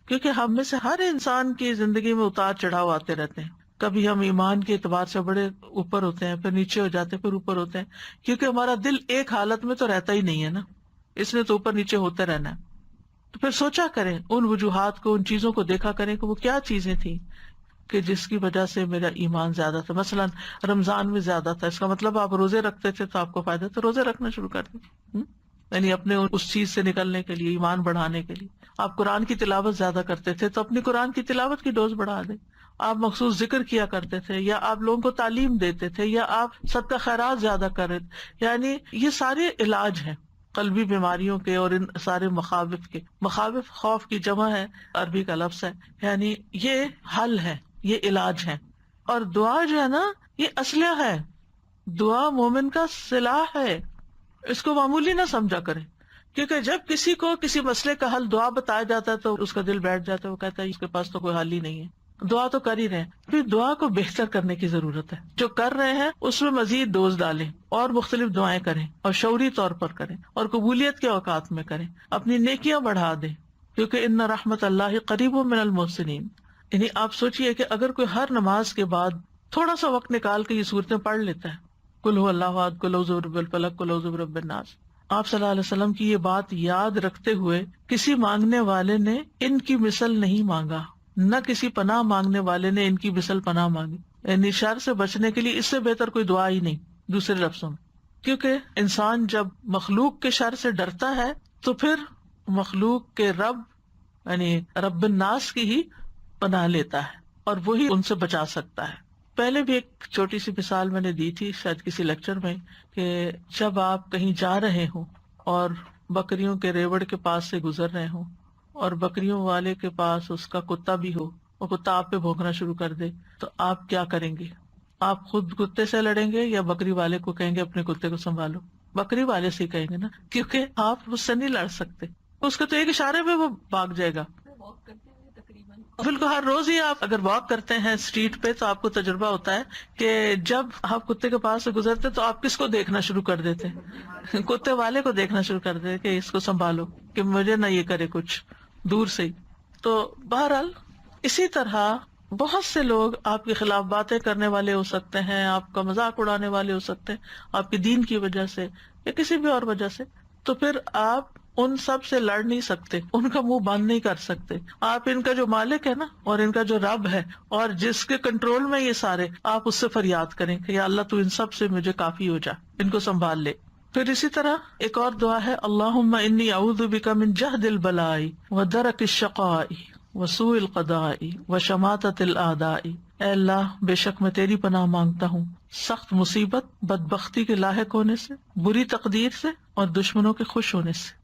کیونکہ ہم میں سے ہر انسان کی زندگی میں اتار چڑھاؤ آتے رہتے ہیں. کبھی ہم ایمان کے اعتبار سے بڑے اوپر ہوتے ہیں، پھر نیچے ہو جاتے ہیں، پھر اوپر ہوتے ہیں، کیونکہ ہمارا دل ایک حالت میں تو رہتا ہی نہیں ہے نا، اس نے تو اوپر نیچے ہوتے رہنا ہے. تو پھر سوچا کریں ان وجوہات کو، ان چیزوں کو دیکھا کریں کہ وہ کیا چیزیں تھیں کہ جس کی وجہ سے میرا ایمان زیادہ تھا. مثلا رمضان میں زیادہ تھا، اس کا مطلب آپ روزے رکھتے تھے تو آپ کو فائدہ، تو روزے رکھنا شروع کر دیں، یعنی اپنے اس چیز سے نکلنے کے لیے، ایمان بڑھانے کے لیے. آپ قرآن کی تلاوت زیادہ کرتے تھے تو اپنی قرآن کی تلاوت کی ڈوز بڑھا دیں. آپ مخصوص ذکر کیا کرتے تھے، یا آپ لوگوں کو تعلیم دیتے تھے، یا آپ صدقہ خیرات زیادہ کرے. یعنی یہ سارے علاج ہیں قلبی بیماریوں کے اور ان سارے مخاوف کے. مخاوف خوف کی جمع ہے، عربی کا لفظ ہے، یعنی یہ حل ہے، یہ علاج ہے. اور دعا جو ہے نا یہ اسلحہ ہے، دعا مومن کا سلاح ہے، اس کو معمولی نہ سمجھا کرے، کیونکہ جب کسی کو کسی مسئلے کا حل دعا بتایا جاتا ہے تو اس کا دل بیٹھ جاتا ہے، وہ کہتا ہے اس کے پاس تو کوئی حل ہی نہیں ہے، دعا تو کر ہی رہے ہیں۔ پھر دعا کو بہتر کرنے کی ضرورت ہے، جو کر رہے ہیں اس میں مزید ڈوز ڈالیں اور مختلف دعائیں کریں اور شعوری طور پر کریں اور قبولیت کے اوقات میں کریں، اپنی نیکیاں بڑھا دیں، کیونکہ ان رحمت اللہ قریب من المحسنین۔ یعنی آپ سوچئے کہ اگر کوئی ہر نماز کے بعد تھوڑا سا وقت نکال کے یہ صورتیں پڑھ لیتا ہے، قل ھو اللہ احد، قل اعوذ برب الفلق، قل اعوذ برب الناس، آپ صلی اللہ علیہ وسلم کی یہ بات یاد رکھتے ہوئے کسی مانگنے والے نے ان کی مثل نہیں مانگا، نہ کسی پناہ مانگنے والے نے ان کی مثل پناہ مانگی، یعنی شر سے بچنے کے لیے اس سے بہتر کوئی دعا ہی نہیں دوسرے لفظوں میں، کیونکہ انسان جب مخلوق کے شر سے ڈرتا ہے تو پھر مخلوق کے رب یعنی رب الناس کی ہی پناہ لیتا ہے اور وہی ان سے بچا سکتا ہے۔ پہلے بھی ایک چھوٹی سی مثال میں نے دی تھی شاید کسی لیکچر میں، کہ جب آپ کہیں جا رہے ہوں اور بکریوں کے ریوڑ کے پاس سے گزر رہے ہوں اور بکریوں والے کے پاس اس کا کتا بھی ہو، وہ کتا آپ پہ بھونکنا شروع کر دے، تو آپ کیا کریں گے؟ آپ خود کتے سے لڑیں گے یا بکری والے کو کہیں گے اپنے کتے کو سنبھالو؟ بکری والے سے ہی کہیں گے نا، کیونکہ آپ اس سے نہیں لڑ سکتے، اس کے تو ایک اشارے پہ وہ بھاگ جائے گا۔ بالکل ہر روز ہی آپ اگر واک کرتے ہیں اسٹریٹ پہ تو آپ کو تجربہ ہوتا ہے کہ جب آپ کتے کے پاس سے گزرتے تو آپ کس کو دیکھنا شروع کر دیتے ہیں؟ کتے والے کو دیکھنا شروع کر دیتے کہ اس کو سنبھالو کہ مجھے نہ یہ کرے کچھ، دور سے ہی۔ تو بہرحال اسی طرح بہت سے لوگ آپ کے خلاف باتیں کرنے والے ہو سکتے ہیں، آپ کا مذاق اڑانے والے ہو سکتے ہیں آپ کے دین کی وجہ سے یا کسی بھی اور وجہ سے، تو پھر آپ ان سب سے لڑ نہیں سکتے، ان کا منہ بند نہیں کر سکتے۔ آپ ان کا جو مالک ہے نا اور ان کا جو رب ہے اور جس کے کنٹرول میں یہ سارے، آپ اس سے فریاد کریں کہ یا اللہ تو ان سب سے مجھے کافی ہو جا، ان کو سنبھال لے۔ پھر اسی طرح ایک اور دعا ہے، اللہم انی اعوذ بک من جہد البلاء ودرک الشقاء وسوء القضاء وشماتۃ الاعداء۔ اے اللہ بے شک میں تیری پناہ مانگتا ہوں سخت مصیبت، بدبختی کے لاحق ہونے سے، بری تقدیر سے اور دشمنوں کے خوش ہونے سے۔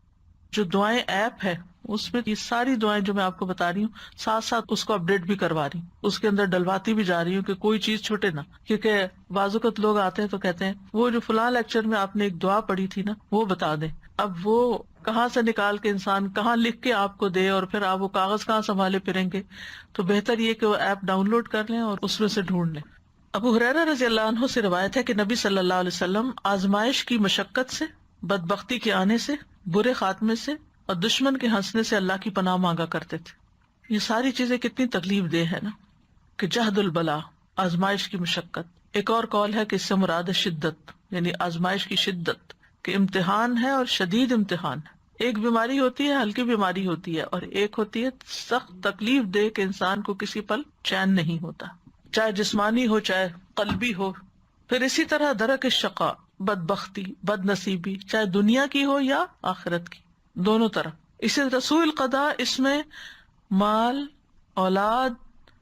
جو دعائیں ایپ ہے اس میں یہ ساری دعائیں جو میں آپ کو بتا رہی ہوں ساتھ ساتھ اس کو اپڈیٹ بھی کروا رہی ہوں، اس کے اندر ڈلواتی بھی جا رہی ہوں کہ کوئی چیز چھوٹے نہ، کیونکہ بعض اوقات لوگ آتے ہیں تو کہتے ہیں وہ جو فلاں لیکچر میں آپ نے ایک دعا پڑھی تھی نا وہ بتا دیں۔ اب وہ کہاں سے نکال کے انسان کہاں لکھ کے آپ کو دے اور پھر آپ وہ کاغذ کہاں سنبھالے پھریں گے، تو بہتر یہ کہ وہ ایپ ڈاؤن لوڈ کر لیں اور اس میں سے ڈھونڈ لیں۔ ابو ہریرہ رضی اللہ عنہ سے روایت ہے کہ نبی صلی اللہ علیہ وسلم آزمائش کی مشقت سے، بدبختی کے آنے سے، برے خاتمے سے اور دشمن کے ہنسنے سے اللہ کی پناہ مانگا کرتے تھے۔ یہ ساری چیزیں کتنی تکلیف دہ ہے نا، کہ جہد البلا، آزمائش کی مشقت۔ ایک اور قول ہے کہ اس سے مراد شدت، یعنی آزمائش کی شدت، کہ امتحان ہے اور شدید امتحان ہے۔ ایک بیماری ہوتی ہے، ہلکی بیماری ہوتی ہے، اور ایک ہوتی ہے سخت تکلیف دہ کہ انسان کو کسی پل چین نہیں ہوتا، چاہے جسمانی ہو چاہے قلبی ہو۔ پھر اسی طرح درک الشقاء، بدبختی، بد نصیبی، چاہے دنیا کی ہو یا آخرت کی، دونوں طرح۔ اسی طرح سوء القضاء، اس میں مال، اولاد،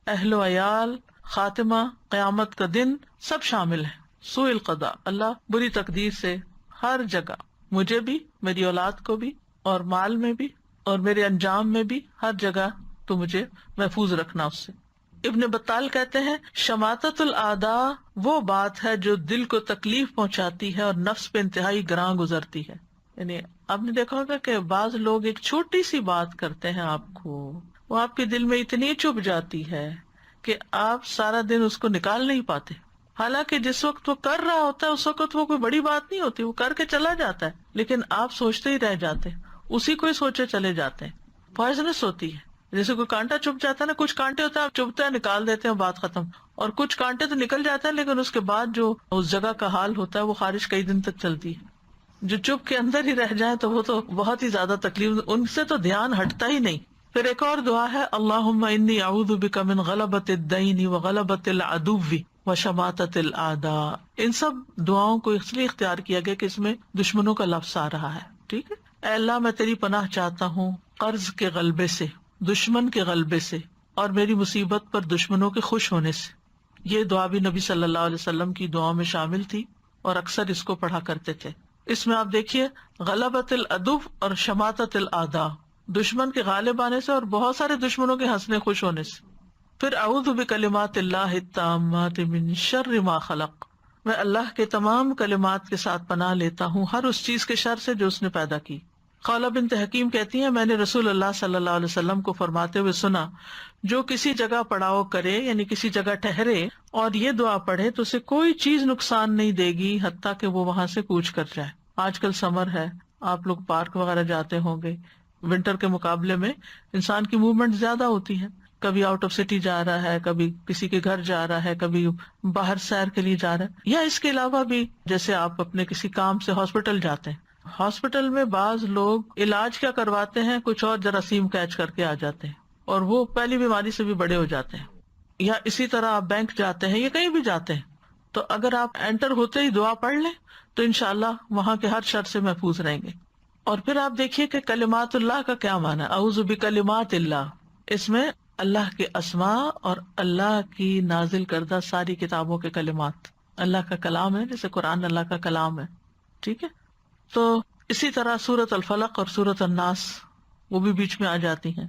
اہل و عیال، خاتمہ، قیامت کا دن سب شامل ہے۔ سوء القضاء، اللہ بری تقدیر سے ہر جگہ، مجھے بھی، میری اولاد کو بھی، اور مال میں بھی، اور میرے انجام میں بھی، ہر جگہ تو مجھے محفوظ رکھنا اس سے۔ ابن بطال کہتے ہیں شماتت الاعداء وہ بات ہے جو دل کو تکلیف پہنچاتی ہے اور نفس پہ انتہائی گراں گزرتی ہے۔ یعنی آپ نے دیکھا ہوگا کہ بعض لوگ ایک چھوٹی سی بات کرتے ہیں آپ کو، وہ آپ کے دل میں اتنی چبھ جاتی ہے کہ آپ سارا دن اس کو نکال نہیں پاتے، حالانکہ جس وقت وہ کر رہا ہوتا ہے اس وقت وہ کوئی بڑی بات نہیں ہوتی، وہ کر کے چلا جاتا ہے، لیکن آپ سوچتے ہی رہ جاتے ہیں، اسی کو ہی سوچے چلے جاتے ہیں۔ پوائزنس ہوتی ہے، جیسے کوئی کانٹا چبھ جاتا ہے نا، کچھ کانٹے ہوتے ہیں آپ چبھتے ہیں نکال دیتے ہیں بات ختم، اور کچھ کانٹے تو نکل جاتے ہیں لیکن اس کے بعد جو اس جگہ کا حال ہوتا ہے وہ خارش کئی دن تک چلتی ہے۔ جو چپ کے اندر ہی رہ جائیں تو وہ تو بہت ہی زیادہ تکلیف، ان سے تو دھیان ہٹتا ہی نہیں۔ پھر ایک اور دعا ہے، اللہم انی اعوذ بک من غلبۃ الدین وغلبۃ العدو وشماتۃ الاعداء۔ ان سب دعاؤں کو اس لیے اختیار کیا گیا کہ اس میں دشمنوں کا لفظ آ رہا ہے، ٹھیک ہے۔ اے اللہ میں تیری پناہ چاہتا ہوں قرض کے غلبے سے، دشمن کے غلبے سے، اور میری مصیبت پر دشمنوں کے خوش ہونے سے۔ یہ دعا بھی نبی صلی اللہ علیہ وسلم کی دعاؤں میں شامل تھی اور اکثر اس کو پڑھا کرتے تھے۔ اس میں آپ دیکھیے غلبۃ العدو اور شماتۃ الاعداء، دشمن کے غالب آنے سے اور بہت سارے دشمنوں کے ہنسنے خوش ہونے سے۔ پھر اعوذ بکلمات اللہ التامات من شر ما خلق، میں اللہ کے تمام کلمات کے ساتھ پناہ لیتا ہوں ہر اس چیز کے شر سے جو اس نے پیدا کی۔ خولہ بنت حکیم کہتی ہیں میں نے رسول اللہ صلی اللہ علیہ وسلم کو فرماتے ہوئے سنا، جو کسی جگہ پڑاؤ کرے یعنی کسی جگہ ٹھہرے اور یہ دعا پڑھے تو اسے کوئی چیز نقصان نہیں دے گی حتیٰ کہ وہ وہاں سے کوچ کر جائے۔ آج کل سمر ہے، آپ لوگ پارک وغیرہ جاتے ہوں گے، ونٹر کے مقابلے میں انسان کی موومنٹ زیادہ ہوتی ہے، کبھی آؤٹ آف سٹی جا رہا ہے، کبھی کسی کے گھر جا رہا ہے، کبھی باہر سیر کے لیے جا رہا ہے، یا اس کے علاوہ بھی جیسے آپ اپنے کسی کام سے ہاسپٹل جاتے ہیں، ہاسپٹل میں بعض لوگ علاج کیا کرواتے ہیں، کچھ اور جراثیم کیچ کر کے آ جاتے ہیں اور وہ پہلی بیماری سے بھی بڑے ہو جاتے ہیں۔ یا اسی طرح آپ بینک جاتے ہیں یا کہیں بھی جاتے ہیں تو اگر آپ انٹر ہوتے ہی دعا پڑھ لیں تو انشاءاللہ وہاں کے ہر شر سے محفوظ رہیں گے۔ اور پھر آپ دیکھیے کہ کلمات اللہ کا کیا معنی ہے، اعوذ بکلمات اللہ، اس میں اللہ کے اسماء اور اللہ کی نازل کردہ ساری کتابوں کے کلمات، اللہ کا کلام ہے، جیسے قرآن اللہ کا کلام ہے، ٹھیک ہے۔ تو اسی طرح سورۃ الفلق اور سورۃ الناس وہ بھی بیچ میں آ جاتی ہیں۔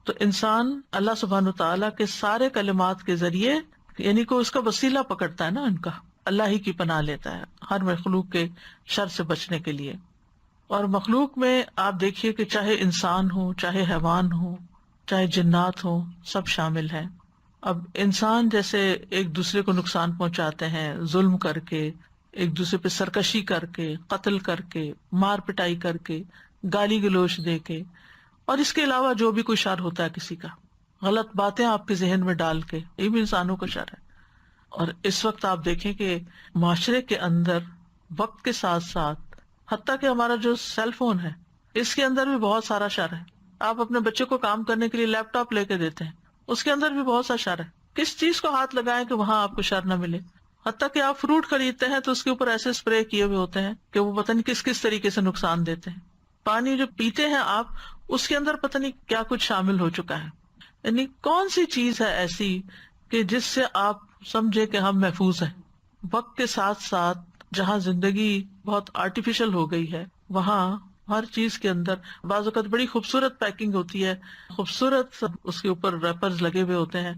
تو انسان اللہ سبحانہ وتعالیٰ کے سارے کلمات کے ذریعے یعنی کہ اس کا وسیلہ پکڑتا ہے نا، ان کا اللہ ہی کی پناہ لیتا ہے ہر مخلوق کے شر سے بچنے کے لیے۔ اور مخلوق میں آپ دیکھیے کہ چاہے انسان ہو، چاہے حیوان ہو، چاہے جنات ہو، سب شامل ہیں۔ اب انسان جیسے ایک دوسرے کو نقصان پہنچاتے ہیں ظلم کر کے، ایک دوسرے پہ سرکشی کر کے، قتل کر کے، مار پٹائی کر کے، گالی گلوچ دے کے، اور اس کے علاوہ جو بھی کوئی شر ہوتا ہے کسی کا، غلط باتیں آپ کے ذہن میں ڈال کے، یہ بھی انسانوں کا شر ہے۔ اور اس وقت آپ دیکھیں کہ معاشرے کے اندر وقت کے ساتھ ساتھ حتیٰ کہ ہمارا جو سیل فون ہے اس کے اندر بھی بہت سارا شر ہے۔ آپ اپنے بچے کو کام کرنے کے لیے لیپ ٹاپ لے کے دیتے ہیں، اس کے اندر بھی بہت سا شر ہے۔ کس چیز کو ہاتھ لگائیں کہ وہاں آپ کو شر نہ ملے۔ حتیٰ کہ آپ فروٹ خریدتے ہیں تو اس کے اوپر ایسے اسپرے کیے ہوئے ہوتے ہیں کہ وہ پتہ نہیں کس کس طریقے سے نقصان دیتے ہیں۔ پانی جو پیتے ہیں آپ، اس کے اندر پتہ نہیں کیا کچھ شامل ہو چکا ہے۔ یعنی کون سی چیز ہے ایسی کہ جس سے آپ سمجھے کہ ہم محفوظ ہیں۔ وقت کے ساتھ ساتھ جہاں زندگی بہت آرٹیفیشل ہو گئی ہے، وہاں ہر چیز کے اندر بعض اوقات بڑی خوبصورت پیکنگ ہوتی ہے، خوبصورت اس کے اوپر ریپرز لگے ہوئے ہوتے ہیں،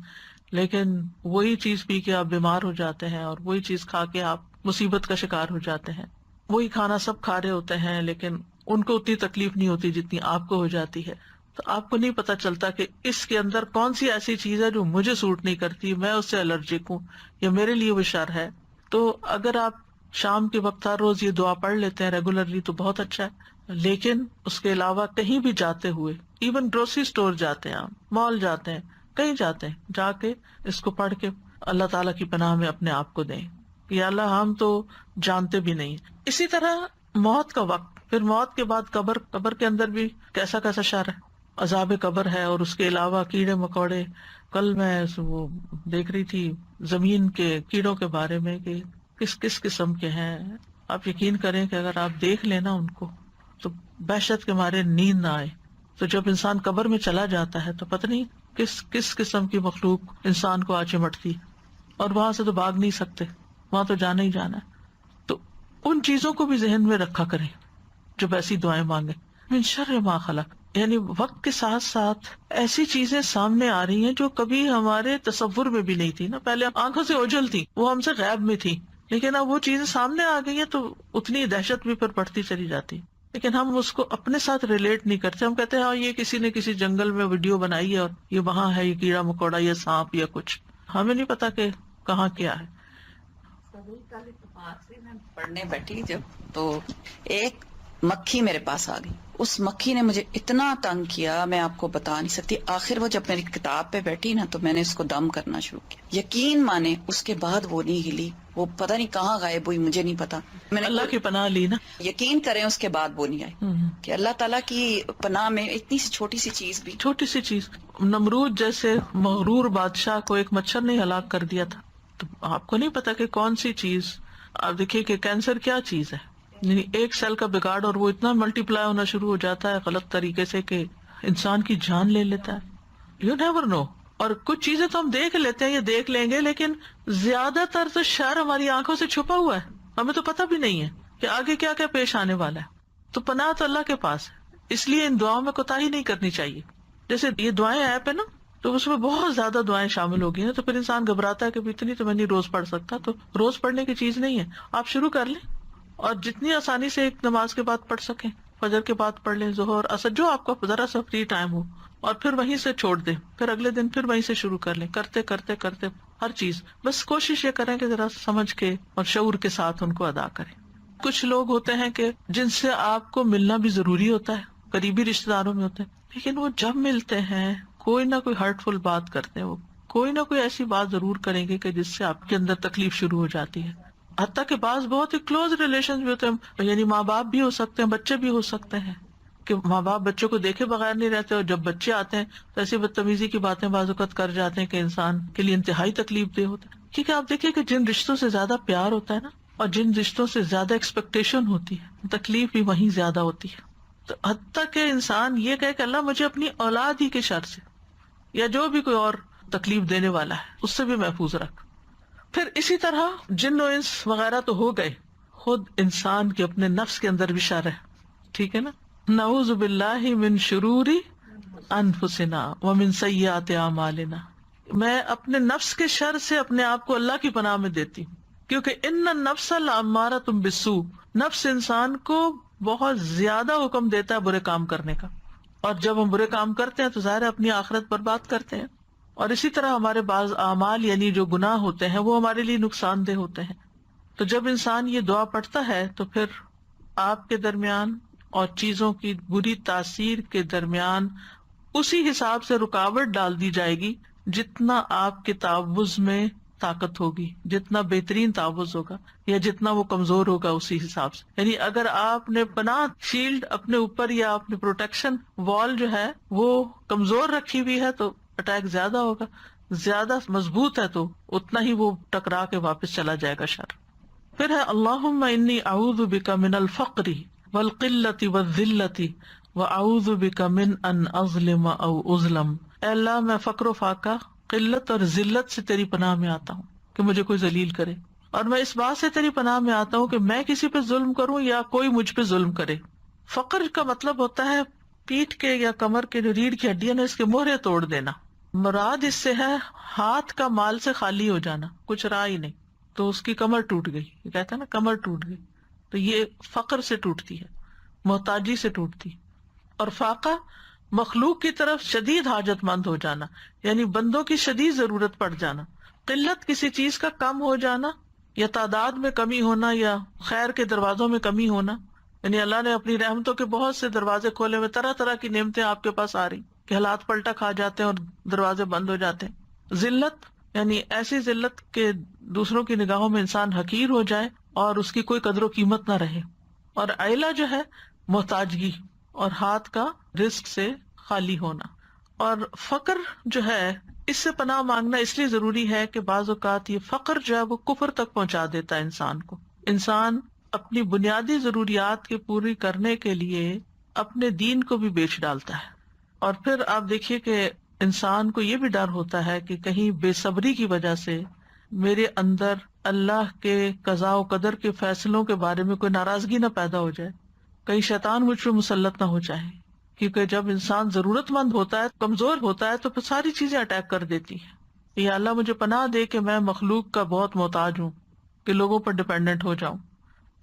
لیکن وہی چیز پی کے آپ بیمار ہو جاتے ہیں اور وہی چیز کھا کے آپ مصیبت کا شکار ہو جاتے ہیں۔ وہی کھانا سب کھا رہے ہوتے ہیں لیکن ان کو اتنی تکلیف نہیں ہوتی جتنی آپ کو ہو جاتی ہے۔ تو آپ کو نہیں پتا چلتا کہ اس کے اندر کون سی ایسی چیز ہے جو مجھے سوٹ نہیں کرتی، میں اس سے الرجک ہوں یا میرے لیے وہ شر ہے۔ تو اگر آپ شام کے وقت ہر روز یہ دعا پڑھ لیتے ہیں ریگولرلی تو بہت اچھا ہے، لیکن اس کے علاوہ کہیں بھی جاتے ہوئے، ایون گروسری اسٹور جاتے ہیں، آپ مال جاتے ہیں، کہیں جاتے ہیں، جا کے اس کو پڑھ کے اللہ تعالیٰ کی پناہ میں اپنے آپ کو دیں کہ یا اللہ ہم تو جانتے بھی نہیں۔ اسی طرح موت کا وقت، پھر موت کے بعد قبر کے اندر بھی کیسا کیسا شر ہے، عذاب قبر ہے، اور اس کے علاوہ کیڑے مکوڑے۔ کل میں وہ دیکھ رہی تھی زمین کے کیڑوں کے بارے میں کہ کس کس قسم کے ہیں۔ آپ یقین کریں کہ اگر آپ دیکھ لینا ان کو تو دہشت کے مارے نیند نہ آئے۔ تو جب انسان قبر میں چلا جاتا ہے تو پتہ نہیں کس کس قسم کی مخلوق انسان کو آ چمٹتی، اور وہاں سے تو بھاگ نہیں سکتے، وہاں تو جانا ہی جانا ہے۔ تو ان چیزوں کو بھی ذہن میں رکھا کریں جب ایسی دعائیں مانگیں۔ من شر ما خلق، یعنی وقت کے ساتھ ساتھ ایسی چیزیں سامنے آ رہی ہیں جو کبھی ہمارے تصور میں بھی نہیں تھی نا۔ پہلے آنکھوں سے اوجھل تھی، وہ ہم سے غیب میں تھی، لیکن اب وہ چیزیں سامنے آ گئی ہیں تو اتنی دہشت بھی پھر بڑھتی چلی جاتی، لیکن ہم اس کو اپنے ساتھ ریلیٹ نہیں کرتے۔ ہم کہتے ہیں ہاں یہ کسی نے کسی جنگل میں ویڈیو بنائی ہے اور یہ وہاں ہے، یہ کیڑا مکوڑا یا سانپ یا کچھ، ہمیں نہیں پتا کہ کہاں کیا ہے۔ کل اتفاق سے میں پڑھنے بیٹھی جب تو ایک مکھی میرے پاس آ گئی۔ اس مکھی نے مجھے اتنا تنگ کیا میں آپ کو بتا نہیں سکتی۔ آخر وہ جب میری کتاب پہ بیٹھی نا تو میں نے اس کو دم کرنا شروع کیا، یقین مانے اس کے بعد وہ نہیں ہلی، وہ پتہ نہیں کہاں غائب ہوئی، مجھے نہیں پتا۔ میں نے اللہ کی پناہ لی نا، یقین کریں اس کے بعد وہ نہیں آئی کہ اللہ تعالیٰ کی پناہ میں اتنی سی چھوٹی سی چیز بھی۔ چھوٹی سی چیز، نمرود جیسے مغرور بادشاہ کو ایک مچھر نے ہلاک کر دیا تھا۔ تو آپ کو نہیں پتا کہ کون سی چیز، آپ دیکھیے کہ کینسر کیا چیز ہے، یعنی ایک سیل کا بگاڑ اور وہ اتنا ملٹی پلائی ہونا شروع ہو جاتا ہے غلط طریقے سے کہ انسان کی جان لے لیتا ہے۔ You never know. اور کچھ چیزیں تو ہم دیکھ لیتے ہیں، یہ دیکھ لیں گے، لیکن زیادہ تر تو شر ہماری آنکھوں سے چھپا ہوا ہے، ہمیں تو پتہ بھی نہیں ہے کہ آگے کیا کیا پیش آنے والا ہے۔ تو پناہ تو اللہ کے پاس ہے، اس لیے ان دعاؤں میں کوتاہی نہیں کرنی چاہیے۔ جیسے یہ دعائیں ایپ ہے نا، تو اس میں بہت زیادہ دعائیں شامل ہو گئی ہیں. تو پھر انسان گھبراتا ہے کہ اتنی تو میں نہیں روز پڑھ سکتا. تو روز پڑھنے کی چیز نہیں ہے, آپ شروع کر لیں اور جتنی آسانی سے ایک نماز کے بعد پڑھ سکیں, فجر کے بعد پڑھ لیں, ظہر اثر جو آپ کا ذرا سا فری ٹائم ہو, اور پھر وہیں سے چھوڑ دیں, پھر اگلے دن پھر وہیں سے شروع کر لیں, کرتے کرتے کرتے ہر چیز. بس کوشش یہ کریں کہ ذرا سمجھ کے اور شعور کے ساتھ ان کو ادا کریں. کچھ لوگ ہوتے ہیں کہ جن سے آپ کو ملنا بھی ضروری ہوتا ہے, قریبی رشتے داروں میں ہوتے ہیں, لیکن وہ جب ملتے ہیں کوئی نہ کوئی ہرٹ فل بات کرتے ہیں, وہ کوئی نہ کوئی ایسی بات ضرور کریں گے کہ جس سے آپ کے اندر تکلیف شروع ہو جاتی ہے. حتیٰ کہ بعض بہت ہی کلوز ریلیشن بھی ہوتے ہیں, یعنی ماں باپ بھی ہو سکتے ہیں, بچے بھی ہو سکتے ہیں, کہ ماں باپ بچوں کو دیکھے بغیر نہیں رہتے, اور جب بچے آتے ہیں تو ایسی بدتمیزی کی باتیں بعض اوقات کر جاتے ہیں کہ انسان کے لیے انتہائی تکلیف دہ ہوتا ہے. کیونکہ آپ دیکھیے کہ جن رشتوں سے زیادہ پیار ہوتا ہے نا, اور جن رشتوں سے زیادہ ایکسپیکٹیشن ہوتی ہے, تکلیف بھی وہیں زیادہ ہوتی ہے. تو حتیٰ کہ انسان یہ کہے کہ اللہ مجھے اپنی اولاد ہی کے شر سے یا جو بھی کوئی اور تکلیف دینے والا ہے اس سے بھی محفوظ رکھ. پھر اسی طرح جن و انس وغیرہ تو ہو گئے, خود انسان کے اپنے نفس کے اندر بھی شر ہے, ٹھیک ہے نا. نعوذ باللہ من شرور انفسنا ومن سیئات اعمالنا, میں اپنے نفس کے شر سے اپنے آپ کو اللہ کی پناہ میں دیتی ہوں, کیونکہ ان النفس لامارۃ بالسوء, نفس انسان کو بہت زیادہ حکم دیتا ہے برے کام کرنے کا, اور جب ہم برے کام کرتے ہیں تو ظاہر ہے اپنی آخرت برباد کرتے ہیں. اور اسی طرح ہمارے بعض اعمال یعنی جو گناہ ہوتے ہیں وہ ہمارے لیے نقصان دہ ہوتے ہیں. تو جب انسان یہ دعا پڑھتا ہے تو پھر آپ کے درمیان اور چیزوں کی بری تاثیر کے درمیان اسی حساب سے رکاوٹ ڈال دی جائے گی جتنا آپ کے تعوذ میں طاقت ہوگی, جتنا بہترین تعوذ ہوگا یا جتنا وہ کمزور ہوگا اسی حساب سے. یعنی اگر آپ نے پناہ شیلڈ اپنے اوپر یا اپنے پروٹیکشن وال جو ہے وہ کمزور رکھی ہوئی ہے تو اٹیک زیادہ ہوگا, زیادہ مضبوط ہے تو اتنا ہی وہ ٹکرا کے واپس چلا جائے گا شر. پھر ہے اللہم انی اعوذ بک من الفقر والقلۃ والذلۃ واعوذ بک من ان اظلم او اظلم. اے اللہ میں فقر و فاقہ, قلت اور ذلت سے تیری پناہ میں آتا ہوں کہ مجھے کوئی ذلیل کرے, اور میں اس بات سے تیری پناہ میں آتا ہوں کہ میں کسی پہ ظلم کروں یا کوئی مجھ پہ ظلم کرے. فقر کا مطلب ہوتا ہے پیٹھ کے یا کمر کے جو ریڑھ کی ہڈیاں نے اس کے مہرے توڑ دینا. مراد اس سے ہے ہاتھ کا مال سے خالی ہو جانا, کچھ رہا ہی نہیں, تو اس کی کمر ٹوٹ گئی, یہ کہتا ہے نا کمر ٹوٹ گئی, تو یہ فقر سے ٹوٹتی ہے, محتاجی سے ٹوٹتی. اور فاقہ مخلوق کی طرف شدید حاجت مند ہو جانا, یعنی بندوں کی شدید ضرورت پڑ جانا. قلت کسی چیز کا کم ہو جانا یا تعداد میں کمی ہونا یا خیر کے دروازوں میں کمی ہونا, یعنی اللہ نے اپنی رحمتوں کے بہت سے دروازے کھولے ہوئے, طرح طرح کی نعمتیں آپ کے پاس آ رہی کہ حالات پلٹا کھا جاتے ہیں اور دروازے بند ہو جاتے ہیں. ذلت یعنی ایسی ذلت کہ دوسروں کی نگاہوں میں انسان حقیر ہو جائے اور اس کی کوئی قدر و قیمت نہ رہے. اور عیلہ جو ہے محتاجگی اور ہاتھ کا رزق سے خالی ہونا. اور فقر جو ہے اس سے پناہ مانگنا اس لیے ضروری ہے کہ بعض اوقات یہ فقر جو ہے وہ کفر تک پہنچا دیتا ہے انسان کو. انسان اپنی بنیادی ضروریات کے پوری کرنے کے لیے اپنے دین کو بھی بیچ ڈالتا ہے. اور پھر آپ دیکھیے کہ انسان کو یہ بھی ڈر ہوتا ہے کہ کہیں بے صبری کی وجہ سے میرے اندر اللہ کے قضاء و قدر کے فیصلوں کے بارے میں کوئی ناراضگی نہ پیدا ہو جائے, کہیں شیطان مجھ پہ مسلط نہ ہو جائے. کیونکہ جب انسان ضرورت مند ہوتا ہے, کمزور ہوتا ہے, تو پھر ساری چیزیں اٹیک کر دیتی ہیں. یا اللہ مجھے پناہ دے کہ میں مخلوق کا بہت محتاج ہوں, کہ لوگوں پر ڈپینڈنٹ ہو جاؤں,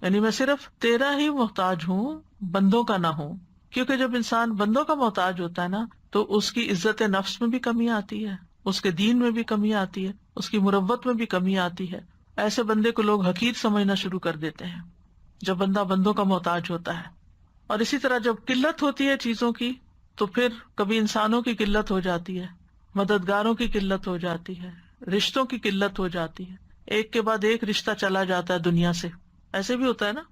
یعنی میں صرف تیرا ہی محتاج ہوں, بندوں کا نہ ہوں. کیونکہ جب انسان بندوں کا محتاج ہوتا ہے نا تو اس کی عزت نفس میں بھی کمی آتی ہے, اس کے دین میں بھی کمی آتی ہے, اس کی مروت میں بھی کمی آتی ہے. ایسے بندے کو لوگ حقیر سمجھنا شروع کر دیتے ہیں جب بندہ بندوں کا محتاج ہوتا ہے. اور اسی طرح جب قلت ہوتی ہے چیزوں کی تو پھر کبھی انسانوں کی قلت ہو جاتی ہے, مددگاروں کی قلت ہو جاتی ہے, رشتوں کی قلت ہو جاتی ہے, ایک کے بعد ایک رشتہ چلا جاتا ہے دنیا سے. ایسے بھی ہوتا ہے نا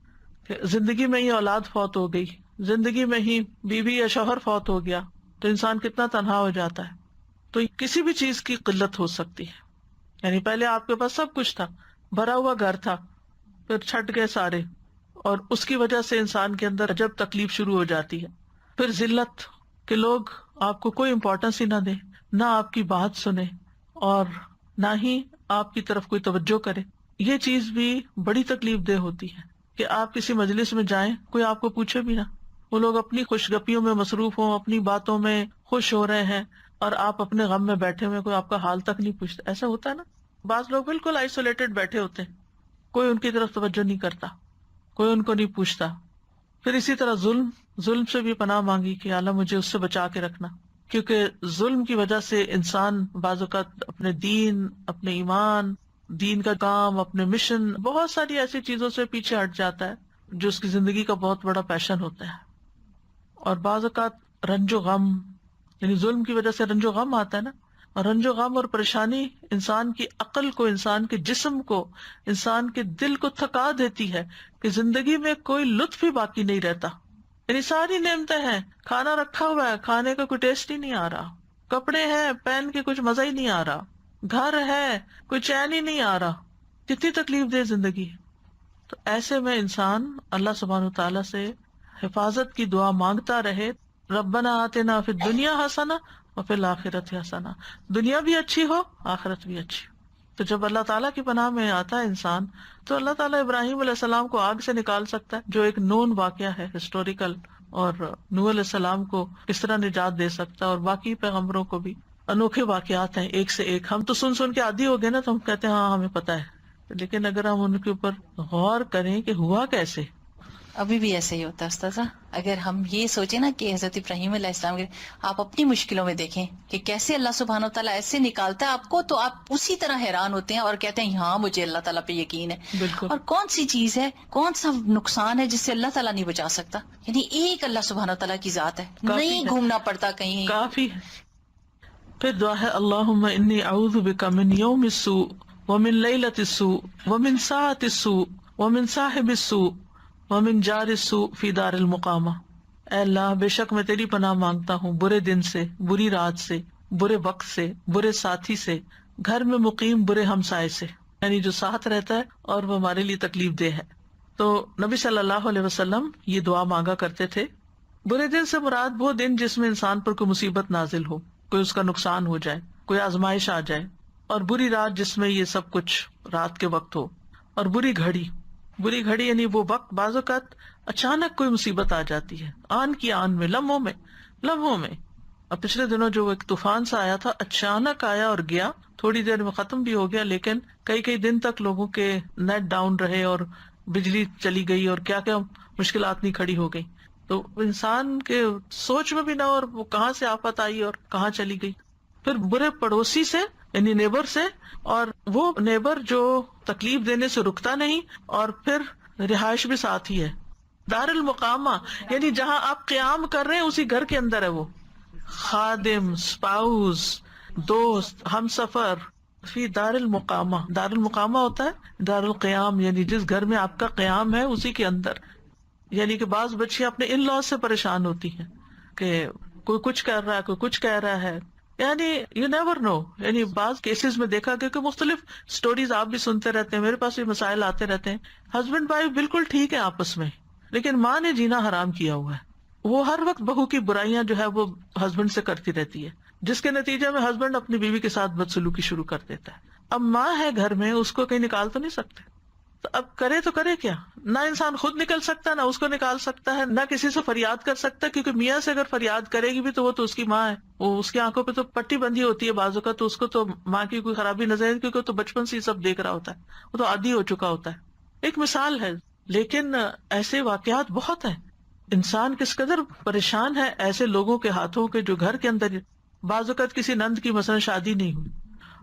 کہ زندگی میں ہی اولاد فوت ہو گئی, زندگی میں ہی بیوی یا شوہر فوت ہو گیا, تو انسان کتنا تنہا ہو جاتا ہے. تو کسی بھی چیز کی قلت ہو سکتی ہے, یعنی پہلے آپ کے پاس سب کچھ تھا, بھرا ہوا گھر تھا, پھر چھٹ گئے سارے, اور اس کی وجہ سے انسان کے اندر عجب تکلیف شروع ہو جاتی ہے. پھر ذلت کہ لوگ آپ کو کوئی امپورٹنس ہی نہ دیں, نہ آپ کی بات سنیں اور نہ ہی آپ کی طرف کوئی توجہ کرے. یہ چیز بھی بڑی تکلیف دہ ہوتی ہے کہ آپ کسی مجلس میں جائیں, کوئی آپ کو پوچھے بھی نہ, وہ لوگ اپنی خوش گپیوں میں مصروف ہوں, اپنی باتوں میں خوش ہو رہے ہیں, اور آپ اپنے غم میں بیٹھے ہوئے، کوئی آپ کا حال تک نہیں پوچھتا. ایسا ہوتا ہے نا، بعض لوگ بالکل آئسولیٹڈ بیٹھے ہوتے ہیں، کوئی ان کی طرف توجہ نہیں کرتا، کوئی ان کو نہیں پوچھتا. پھر اسی طرح ظلم سے بھی پناہ مانگی کہ اللہ مجھے اس سے بچا کے رکھنا، کیونکہ ظلم کی وجہ سے انسان بعض اوقات اپنے دین، اپنے ایمان، دین کا کام، اپنے مشن، بہت ساری ایسی چیزوں سے پیچھے ہٹ جاتا ہے جو اس کی زندگی کا بہت بڑا پیشن ہوتا ہے. اور بعض اوقات رنج و غم، یعنی ظلم کی وجہ سے رنج و غم آتا ہے نا، اور رنج و غم اور پریشانی انسان کی عقل کو، انسان کے جسم کو، انسان کے دل کو تھکا دیتی ہے کہ زندگی میں کوئی لطف ہی باقی نہیں رہتا. یعنی ساری نعمتیں ہیں، کھانا رکھا ہوا ہے، کھانے کا کوئی ٹیسٹ ہی نہیں آ رہا، کپڑے ہیں پہن کے کچھ مزہ ہی نہیں آ رہا، گھر ہے کوئی چین ہی نہیں آ رہا. کتنی تکلیف دہ زندگی. تو ایسے میں انسان اللہ سبحانہ وتعالیٰ سے حفاظت کی دعا مانگتا رہے. ربنا آتنا فی الدنیا حسنہ وفی الآخرۃ حسنہ، دنیا بھی اچھی ہو، آخرت بھی اچھی. تو جب اللہ تعالیٰ کی پناہ میں آتا ہے انسان، تو اللہ تعالیٰ ابراہیم علیہ السلام کو آگ سے نکال سکتا ہے، جو ایک نون واقعہ ہے ہسٹوریکل، اور نوح علیہ السلام کو کس طرح نجات دے سکتا ہے، اور باقی پیغمبروں کو بھی انوکھے واقعات ہیں ایک سے ایک. ہم تو سن کے عادی ہو گئے نا، تو ہم کہتے ہیں ہاں ہمیں پتہ ہے، لیکن اگر ہم ان کے اوپر غور کریں کہ ہوا کیسے. ابھی بھی ایسے ہی ہوتا ہے استاذہ. اگر ہم یہ سوچیں نا کہ حضرت ابراہیم علیہ السلام کے، آپ اپنی مشکلوں میں دیکھیں کہ کیسے اللہ سبحانہ وتعالیٰ ایسے نکالتا ہے آپ کو، تو آپ اسی طرح حیران ہوتے ہیں اور کہتے ہیں ہاں مجھے اللہ تعالیٰ پہ یقین ہے. بالکل. اور کون سی چیز ہے، کون سا نقصان ہے جس سے اللہ تعالیٰ نہیں بچا سکتا؟ یعنی ایک اللہ سبحانہ وتعالیٰ کی ذات ہے، نہیں گھومنا پڑتا کہیں. کافی ہے. پھر دعا ہے اللہم انی اعوذ بک من یوم السوء ومن لیلۃ السوء ومن ساعۃ السوء ومن صاحب السوء ومن جار السوء فی دار المقامہ. اے اللہ، بے شک میں تیری پناہ مانگتا ہوں برے دن سے، بری رات سے، برے وقت سے، برے ساتھی سے، گھر میں مقیم برے ہمسائے سے، یعنی جو ساتھ رہتا ہے اور وہ ہمارے لیے تکلیف دہ ہے. تو نبی صلی اللہ علیہ وسلم یہ دعا مانگا کرتے تھے. برے دن سے مراد وہ دن جس میں انسان پر کوئی مصیبت نازل ہو، کوئی اس کا نقصان ہو جائے، کوئی آزمائش آ جائے. اور بری رات جس میں یہ سب کچھ رات کے وقت ہو. اور بری گھڑی یعنی وہ وقت بعض اوقات اچانک کوئی مصیبت آ جاتی ہے، آن کی آن میں، لمحوں میں. اب پچھلے دنوں جو ایک طوفان سا آیا تھا، اچانک آیا اور گیا، تھوڑی دیر میں ختم بھی ہو گیا، لیکن کئی دن تک لوگوں کے نیٹ ڈاؤن رہے اور بجلی چلی گئی اور کیا کیا مشکلات نہیں کھڑی ہو گئی. تو انسان کے سوچ میں بھی نہ، اور وہ کہاں سے آفت آئی اور کہاں چلی گئی. پھر برے پڑوسی سے یعنی نیبر سے، اور وہ نیبر جو تکلیف دینے سے رکتا نہیں، اور پھر رہائش بھی ساتھ ہی ہے. دار المقامہ یعنی جہاں آپ قیام کر رہے ہیں اسی گھر کے اندر ہے وہ. خادم، اسپاؤس، دوست، ہم سفر. فی دار المقامہ، دار المقامہ ہوتا ہے دار القیام، یعنی جس گھر میں آپ کا قیام ہے اسی کے اندر. یعنی کہ بعض بچیاں اپنے ان لاز سے پریشان ہوتی ہیں کہ کوئی کچھ کر رہا ہے، کوئی کچھ کہہ رہا ہے. یعنی یو نیور نو، یعنی بعض کیسز میں دیکھا گیا کہ مختلف سٹوریز آپ بھی سنتے رہتے ہیں، میرے پاس بھی مسائل آتے رہتے ہیں. ہسبینڈ وائف بالکل ٹھیک ہے آپس میں، لیکن ماں نے جینا حرام کیا ہوا ہے. وہ ہر وقت بہو کی برائیاں جو ہے وہ ہسبینڈ سے کرتی رہتی ہے، جس کے نتیجے میں ہسبینڈ اپنی بیوی کے ساتھ بدسلوکی شروع کر دیتا ہے. اب ماں ہے گھر میں، اس کو کہیں نکال تو نہیں سکتے، تو اب کرے تو کرے کیا؟ نہ انسان خود نکل سکتا، نہ اس کو نکال سکتا ہے، نہ کسی سے فریاد کر سکتا، کیونکہ میاں سے اگر فریاد کرے گی بھی تو وہ تو اس کی ماں ہے، وہ اس کی آنکھوں پہ تو پٹی بندھی ہوتی ہے بعضوں کا، تو اس کو تو ماں کی کوئی خرابی نظر ہے، کیونکہ تو بچپن سے ہی سب دیکھ رہا ہوتا ہے، وہ تو عادی ہو چکا ہوتا ہے. ایک مثال ہے، لیکن ایسے واقعات بہت ہیں. انسان کس قدر پریشان ہے ایسے لوگوں کے ہاتھوں کے جو گھر کے اندر، بعض اوقات کسی نند کی مثلا شادی نہیں ہوئی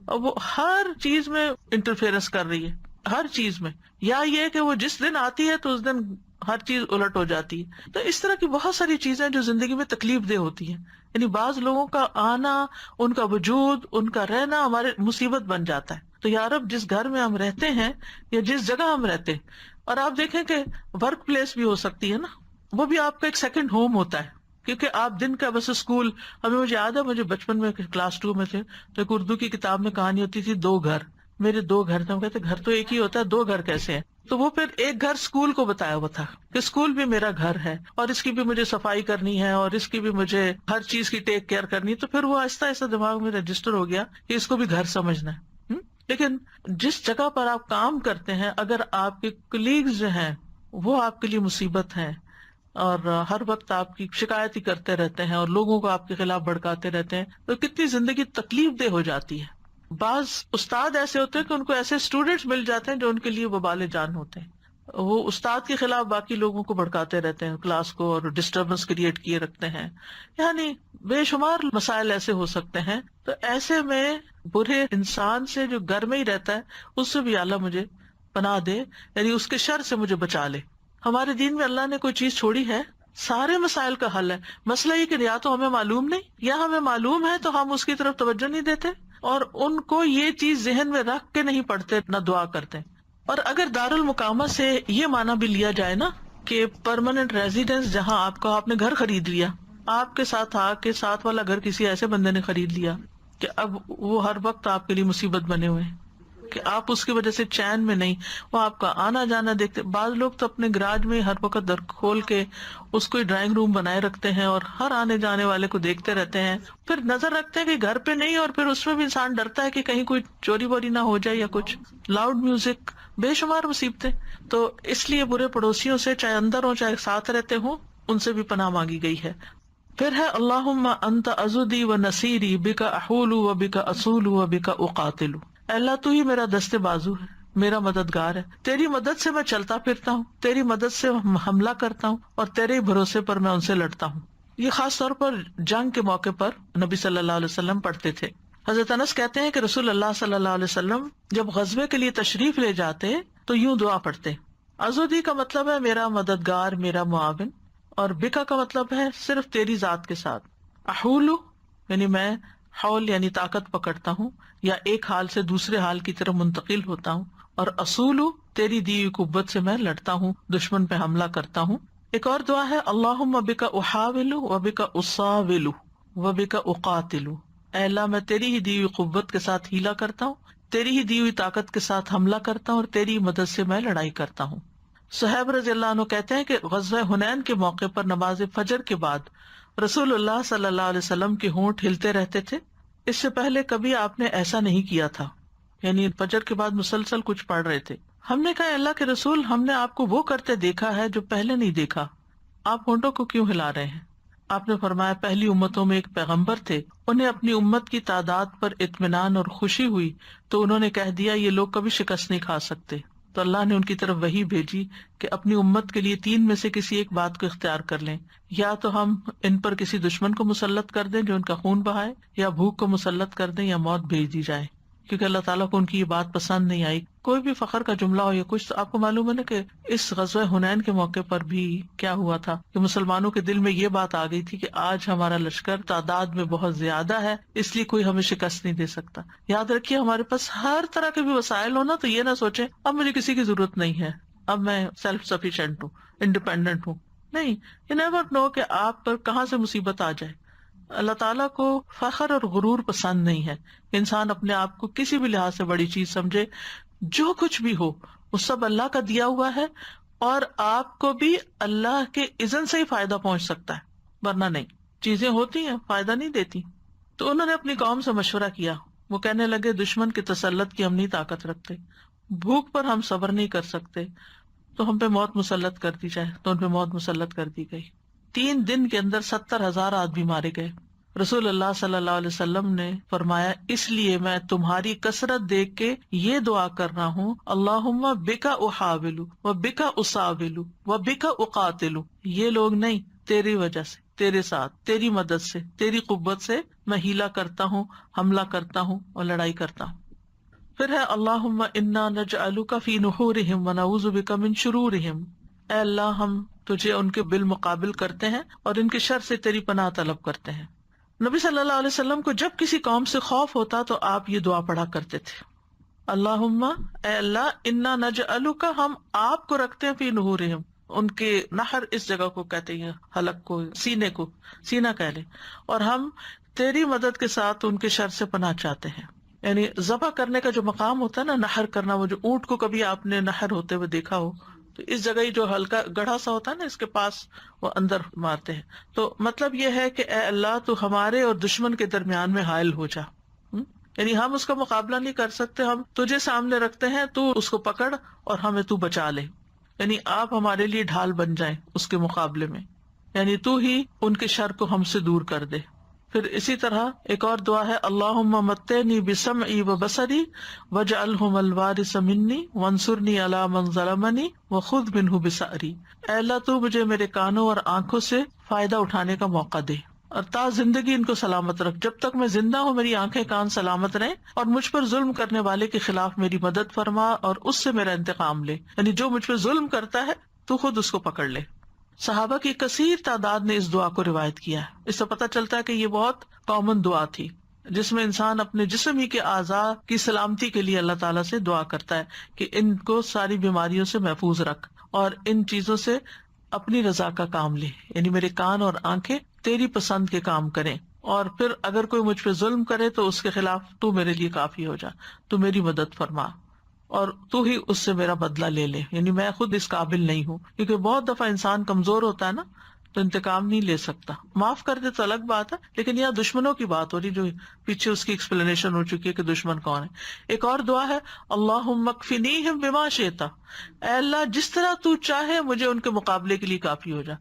اور وہ ہر چیز میں انٹرفیئرنس کر رہی ہے، ہر چیز میں، یا یہ کہ وہ جس دن آتی ہے تو اس دن ہر چیز الٹ ہو جاتی ہے. تو اس طرح کی بہت ساری چیزیں جو زندگی میں تکلیف دہ ہوتی ہیں. یعنی بعض لوگوں کا آنا، ان کا وجود، ان کا رہنا ہمارے مصیبت بن جاتا ہے. تو یا رب جس گھر میں ہم رہتے ہیں یا جس جگہ ہم رہتے ہیں، اور آپ دیکھیں کہ ورک پلیس بھی ہو سکتی ہے نا، وہ بھی آپ کا ایک سیکنڈ ہوم ہوتا ہے، کیونکہ آپ دن کا بس اسکول. ہمیں مجھے یاد ہے، مجھے بچپن میں کلاس 2 میں تھے تو ایک اردو کی کتاب میں کہانی ہوتی تھی 2 گھر. میرے 2 گھر تھے. ہم کہتے گھر تو ایک ہی ہوتا ہے، 2 گھر کیسے ہیں؟ تو وہ پھر ایک گھر اسکول کو بتایا ہوا تھا کہ اسکول بھی میرا گھر ہے اور اس کی بھی مجھے صفائی کرنی ہے اور اس کی بھی مجھے ہر چیز کی ٹیک کیئر کرنی ہے. تو پھر وہ آہستہ آہستہ دماغ میں رجسٹر ہو گیا کہ اس کو بھی گھر سمجھنا ہے. لیکن جس جگہ پر آپ کام کرتے ہیں، اگر آپ کے کلیگز جو ہیں وہ آپ کے لیے مصیبت ہیں اور ہر وقت آپ کی شکایت ہی کرتے رہتے ہیں اور لوگوں کو آپ کے خلاف بھڑکاتے رہتے ہیں، تو کتنی زندگی تکلیف دہ ہو جاتی ہے۔ بعض استاد ایسے ہوتے ہیں کہ ان کو ایسے اسٹوڈینٹس مل جاتے ہیں جو ان کے لیے وبال جان ہوتے ہیں، وہ استاد کے خلاف باقی لوگوں کو بھڑکاتے رہتے ہیں کلاس کو اور ڈسٹربنس کریٹ کیے رکھتے ہیں، یعنی بے شمار مسائل ایسے ہو سکتے ہیں۔ تو ایسے میں برے انسان سے جو گھر میں ہی رہتا ہے اس سے بھی اللہ مجھے پناہ دے، یعنی اس کے شر سے مجھے بچا لے۔ ہمارے دین میں اللہ نے کوئی چیز چھوڑی ہے؟ سارے مسائل کا حل ہے۔ مسئلہ یہ کہ یا تو ہمیں معلوم نہیں یا ہمیں معلوم ہے تو ہم اس کی طرف توجہ نہیں دیتے اور ان کو یہ چیز ذہن میں رکھ کے نہیں پڑھتے نہ دعا کرتے۔ اور اگر دارالمقامہ سے یہ معنی بھی لیا جائے نا کہ پرماننٹ ریزیڈنس، جہاں آپ نے گھر خرید لیا، آپ کے ساتھ آ کے ساتھ والا گھر کسی ایسے بندے نے خرید لیا کہ اب وہ ہر وقت آپ کے لیے مصیبت بنے ہوئے ہیں کہ آپ اس کی وجہ سے چین میں نہیں، وہ آپ کا آنا جانا دیکھتے۔ بعض لوگ تو اپنے گراج میں ہر وقت در کھول کے اس کو ڈرائنگ روم بنائے رکھتے ہیں اور ہر آنے جانے والے کو دیکھتے رہتے ہیں، پھر نظر رکھتے ہیں کہ گھر پہ نہیں، اور پھر اس میں بھی انسان ڈرتا ہے کہ کہیں کوئی چوری ووری نہ ہو جائے یا کچھ، لاؤڈ میوزک، بے شمار مصیبتیں۔ تو اس لیے برے پڑوسیوں سے چاہے اندر ہوں چاہے ساتھ رہتے ہوں ان سے بھی پناہ مانگی گئی ہے۔ پھر ہے اللہم انت عضدی و نصیری بک احول و بک اصول و بک اقاتل، اے اللہ تو ہی میرا دست بازو ہے، میرا مددگار ہے، تیری مدد سے میں چلتا پھرتا ہوں، تیری مدد سے حملہ کرتا ہوں اور تیرے ہی بھروسے پر میں ان سے لڑتا ہوں۔ یہ خاص طور پر جنگ کے موقع پر نبی صلی اللہ علیہ وسلم پڑھتے تھے۔ حضرت انس کہتے ہیں کہ رسول اللہ صلی اللہ علیہ وسلم جب غزوے کے لیے تشریف لے جاتے تو یوں دعا پڑھتے، عضدی کا مطلب ہے میرا مددگار، میرا معاون، اور بکا کا مطلب ہے صرف تیری ذات کے ساتھ، احولو یعنی میں حول یعنی طاقت پکڑتا ہوں یا ایک حال سے دوسرے حال کی طرف منتقل ہوتا ہوں، اور اصولو تیری دی ہوئی قوت سے میں لڑتا ہوں، دشمن پہ حملہ کرتا ہوں۔ ایک اور دعا ہے اللہم بک احاول و بک اصاول و بک اقاتل، اے اللہ میں تیری ہی دی ہوئی قوت کے ساتھ ہیلا کرتا ہوں، تیری ہی دی ہوئی طاقت کے ساتھ حملہ کرتا ہوں اور تیری مدد سے میں لڑائی کرتا ہوں۔ صہیب رضی اللہ عنہ کہتے ہیں کہ غزوہ حنین کے موقع پر نماز فجر کے بعد رسول اللہ صلی اللہ علیہ وسلم کے ہونٹ ہلتے رہتے تھے، اس سے پہلے کبھی آپ نے ایسا نہیں کیا تھا، یعنی فجر کے بعد مسلسل کچھ پڑھ رہے تھے۔ ہم نے کہا اللہ کے رسول، ہم نے آپ کو وہ کرتے دیکھا ہے جو پہلے نہیں دیکھا، آپ ہونٹوں کو کیوں ہلا رہے ہیں؟ آپ نے فرمایا پہلی امتوں میں ایک پیغمبر تھے، انہیں اپنی امت کی تعداد پر اطمینان اور خوشی ہوئی تو انہوں نے کہہ دیا یہ لوگ کبھی شکست نہیں کھا سکتے، تو اللہ نے ان کی طرف وحی بھیجی کہ اپنی امت کے لیے 3 میں سے کسی ایک بات کو اختیار کر لیں، یا تو ہم ان پر کسی دشمن کو مسلط کر دیں جو ان کا خون بہائے، یا بھوک کو مسلط کر دیں، یا موت بھیج دی جائے، کیونکہ اللہ تعالیٰ کو ان کی یہ بات پسند نہیں آئی۔ کوئی بھی فخر کا جملہ ہو یا کچھ، تو آپ کو معلوم ہے نا کہ اس غزوہ حنین کے موقع پر بھی کیا ہوا تھا کہ مسلمانوں کے دل میں یہ بات آ گئی تھی کہ آج ہمارا لشکر تعداد میں بہت زیادہ ہے، اس لیے کوئی ہمیں شکست نہیں دے سکتا۔ یاد رکھیے ہمارے پاس ہر طرح کے بھی وسائل ہونا تو یہ نہ سوچیں اب مجھے کسی کی ضرورت نہیں ہے، اب میں سیلف سفیشینٹ ہوں، انڈیپینڈنٹ ہوں، نہیں، یو نیور نو کہ آپ پر کہاں سے مصیبت آ جائے۔ اللہ تعالیٰ کو فخر اور غرور پسند نہیں ہے، انسان اپنے آپ کو کسی بھی لحاظ سے بڑی چیز سمجھے۔ جو کچھ بھی ہو وہ سب اللہ کا دیا ہوا ہے، اور آپ کو بھی اللہ کے اذن سے ہی فائدہ پہنچ سکتا ہے، ورنہ نہیں۔ چیزیں ہوتی ہیں فائدہ نہیں دیتی۔ تو انہوں نے اپنی قوم سے مشورہ کیا، وہ کہنے لگے دشمن کے تسلط کی ہم نہیں طاقت رکھتے، بھوک پر ہم صبر نہیں کر سکتے، تو ہم پہ موت مسلط کر دی جائے۔ تو ان پہ موت مسلط کر دی گئی۔ 3 دن کے اندر 70,000 آدمی مارے گئے۔ رسول اللہ صلی اللہ علیہ وسلم نے فرمایا اس لیے میں تمہاری کثرت دیکھ کے یہ دعا کر رہا ہوں، اللہم بکا احاول و بکا اصاول و بکا اقاتل، یہ لوگ نہیں، تیری وجہ سے، تیرے ساتھ، تیری مدد سے، تیری قوت سے میں ہیلا کرتا ہوں، حملہ کرتا ہوں اور لڑائی کرتا ہوں۔ پھر ہے اللہم انا نجعلک فی نحورہم ونعوذ بک من شرورہم، اے اللہ ہم تجھے ان کے بالمقابل کرتے ہیں اور ان کے شر سے تیری پناہ طلب کرتے ہیں۔ نبی صلی اللہ علیہ وسلم کو جب کسی قوم سے خوف ہوتا تو آپ یہ دعا پڑھا کرتے تھے، اللہم اے اللہ انا نجعلک، ہم آپ کو رکھتے ہیں فی نحورہم، ان کے نحر اس جگہ کو کہتے ہیں حلق کو، سینے کو، سینہ کہہ لیں، اور ہم تیری مدد کے ساتھ ان کے شر سے پناہ چاہتے ہیں۔ یعنی ذبح کرنے کا جو مقام ہوتا ہے نا، نحر کرنا، وہ جو اونٹ کو کبھی آپ نے نحر ہوتے ہوئے دیکھا ہو تو اس جگہ ہی جو ہلکا گڑھا سا ہوتا ہے نا، اس کے پاس وہ اندر مارتے ہیں۔ تو مطلب یہ ہے کہ اے اللہ تو ہمارے اور دشمن کے درمیان میں حائل ہو جا، یعنی ہم اس کا مقابلہ نہیں کر سکتے، ہم تجھے سامنے رکھتے ہیں، تو اس کو پکڑ اور ہمیں تو بچا لے۔ یعنی آپ ہمارے لیے ڈھال بن جائیں اس کے مقابلے میں، یعنی تو ہی ان کے شر کو ہم سے دور کر دے۔ پھر اسی طرح ایک اور دعا ہے، اللہم متعنی بسمعی وبصری واجعلہم الوارث منی وانصرنی علی من ظلمنی وخذ منہ بثأری۔ اے اللہ تو مجھے میرے کانوں اور آنکھوں سے فائدہ اٹھانے کا موقع دے اور تا زندگی ان کو سلامت رکھ، جب تک میں زندہ ہوں میری آنکھیں کان سلامت رہیں، اور مجھ پر ظلم کرنے والے کے خلاف میری مدد فرما اور اس سے میرا انتقام لے، یعنی جو مجھ پہ ظلم کرتا ہے تو خود اس کو پکڑ لے۔ صحابہ کی کثیر تعداد نے اس دعا کو روایت کیا ہے، اس سے پتہ چلتا ہے کہ یہ بہت کامن دعا تھی جس میں انسان اپنے جسم ہی کے اعضاء کی سلامتی کے لیے اللہ تعالیٰ سے دعا کرتا ہے کہ ان کو ساری بیماریوں سے محفوظ رکھ اور ان چیزوں سے اپنی رضا کا کام لے، یعنی میرے کان اور آنکھیں تیری پسند کے کام کریں، اور پھر اگر کوئی مجھ پہ ظلم کرے تو اس کے خلاف تو میرے لیے کافی ہو جا، تو میری مدد فرما اور تو ہی اس سے میرا بدلہ لے لے، یعنی میں خود اس قابل نہیں ہوں، کیونکہ بہت دفعہ انسان کمزور ہوتا ہے نا تو انتقام نہیں لے سکتا، معاف کر دے تو الگ بات ہے، لیکن یہاں دشمنوں کی بات ہو رہی، جو پیچھے اس کی ایکسپلینیشن ہو چکی ہے کہ دشمن کون ہے۔ ایک اور دعا ہے، اللہم اکفنیہم بما شئت، اے اللہ جس طرح تو چاہے مجھے ان کے مقابلے کے لیے کافی ہو جا،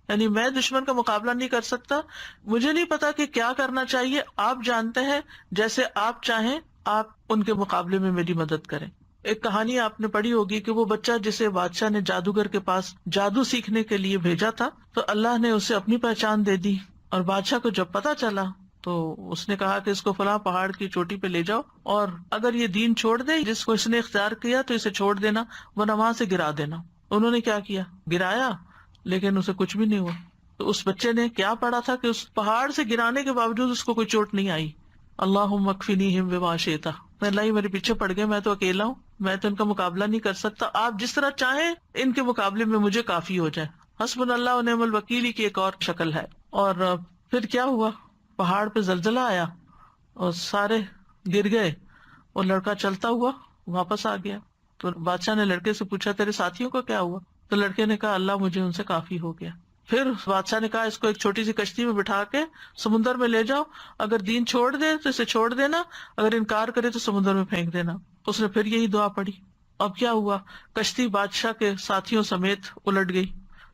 یعنی میں دشمن کا مقابلہ نہیں کر سکتا، مجھے نہیں پتا کہ کیا کرنا چاہیے، آپ جانتے ہیں، جیسے آپ چاہیں آپ ان کے مقابلے میں میری مدد کریں۔ ایک کہانی آپ نے پڑھی ہوگی کہ وہ بچہ جسے بادشاہ نے جادوگر کے پاس جادو سیکھنے کے لیے بھیجا تھا تو اللہ نے اسے اپنی پہچان دے دی، اور بادشاہ کو جب پتا چلا تو اس نے کہا کہ اس کو فلاں پہاڑ کی چوٹی پہ لے جاؤ، اور اگر یہ دین چھوڑ دے جس کو اس نے اختیار کیا تو اسے چھوڑ دینا ورنہ وہاں سے گرا دینا۔ انہوں نے کیا کیا، گرایا، لیکن اسے کچھ بھی نہیں ہوا۔ تو اس بچے نے کیا پڑھا تھا کہ اس پہاڑ سے گرانے کے باوجود اس کو کوئی چوٹ نہیں آئی۔ اللہم اکفنیہم بما شئت، اللہ ہی میرے پیچھے پڑ گئے، میں تو اکیلا ہوں، میں تو ان کا مقابلہ نہیں کر سکتا، آپ جس طرح چاہیں ان کے مقابلے میں مجھے کافی ہو جائے۔ حسبنا اللہ و نعم الوکیل کی ایک اور شکل ہے۔ اور پھر کیا ہوا، پہاڑ پہ زلزلہ آیا اور سارے گر گئے، اور لڑکا چلتا ہوا واپس آ گیا۔ تو بادشاہ نے لڑکے سے پوچھا تیرے ساتھیوں کا کیا ہوا؟ تو لڑکے نے کہا اللہ مجھے ان سے کافی ہو گیا۔ پھر بادشاہ نے کہا اس کو ایک چھوٹی سی کشتی میں بٹھا کے سمندر میں لے جاؤ، اگر دین چھوڑ دے تو اسے چھوڑ دینا، اگر انکار کرے تو سمندر میں پھینک دینا۔ اس نے پھر یہی دعا پڑھی۔ اب کیا ہوا، کشتی بادشاہ کے ساتھیوں سمیت الٹ گئی،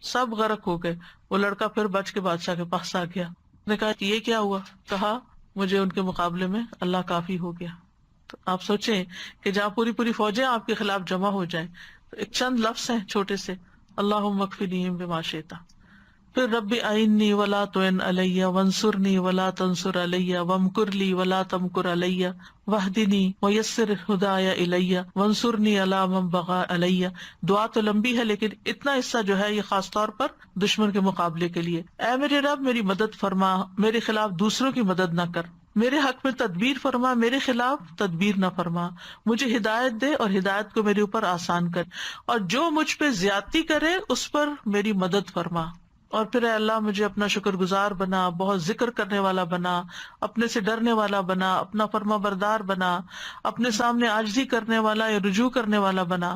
سب غرق ہو گئے۔ وہ لڑکا پھر بچ کے بادشاہ کے پاس آ گیا، نے کہا یہ کیا ہوا؟ کہا مجھے ان کے مقابلے میں اللہ کافی ہو گیا۔ تو آپ سوچیں کہ جہاں پوری پوری فوجیں آپ کے خلاف جمع ہو جائیں تو ایک چند لفظ ہیں چھوٹے سے، اللہم اکفنیہم بما شئت۔ پھر رب اعنی ولا تعن علی وانصرنی ولا تنصر علی وامکر لی ولا تمکر علی واہدنی ویسر ہدای الی وانصرنی علی من بغی علی۔ دعا تو لمبی ہے لیکن اتنا حصہ جو ہے یہ خاص طور پر دشمن کے مقابلے کے لیے۔ اے میرے رب میری مدد فرما، میرے خلاف دوسروں کی مدد نہ کر، میرے حق میں تدبیر فرما، میرے خلاف تدبیر نہ فرما، مجھے ہدایت دے اور ہدایت کو میرے اوپر آسان کر، اور جو مجھ پہ زیادتی کرے اس پر میری مدد فرما۔ اور پھر اے اللہ مجھے اپنا شکر گزار بنا، بہت ذکر کرنے والا بنا، اپنے سے ڈرنے والا بنا، اپنا فرما بردار بنا، اپنے سامنے عاجزی کرنے والا یا رجوع کرنے والا بنا۔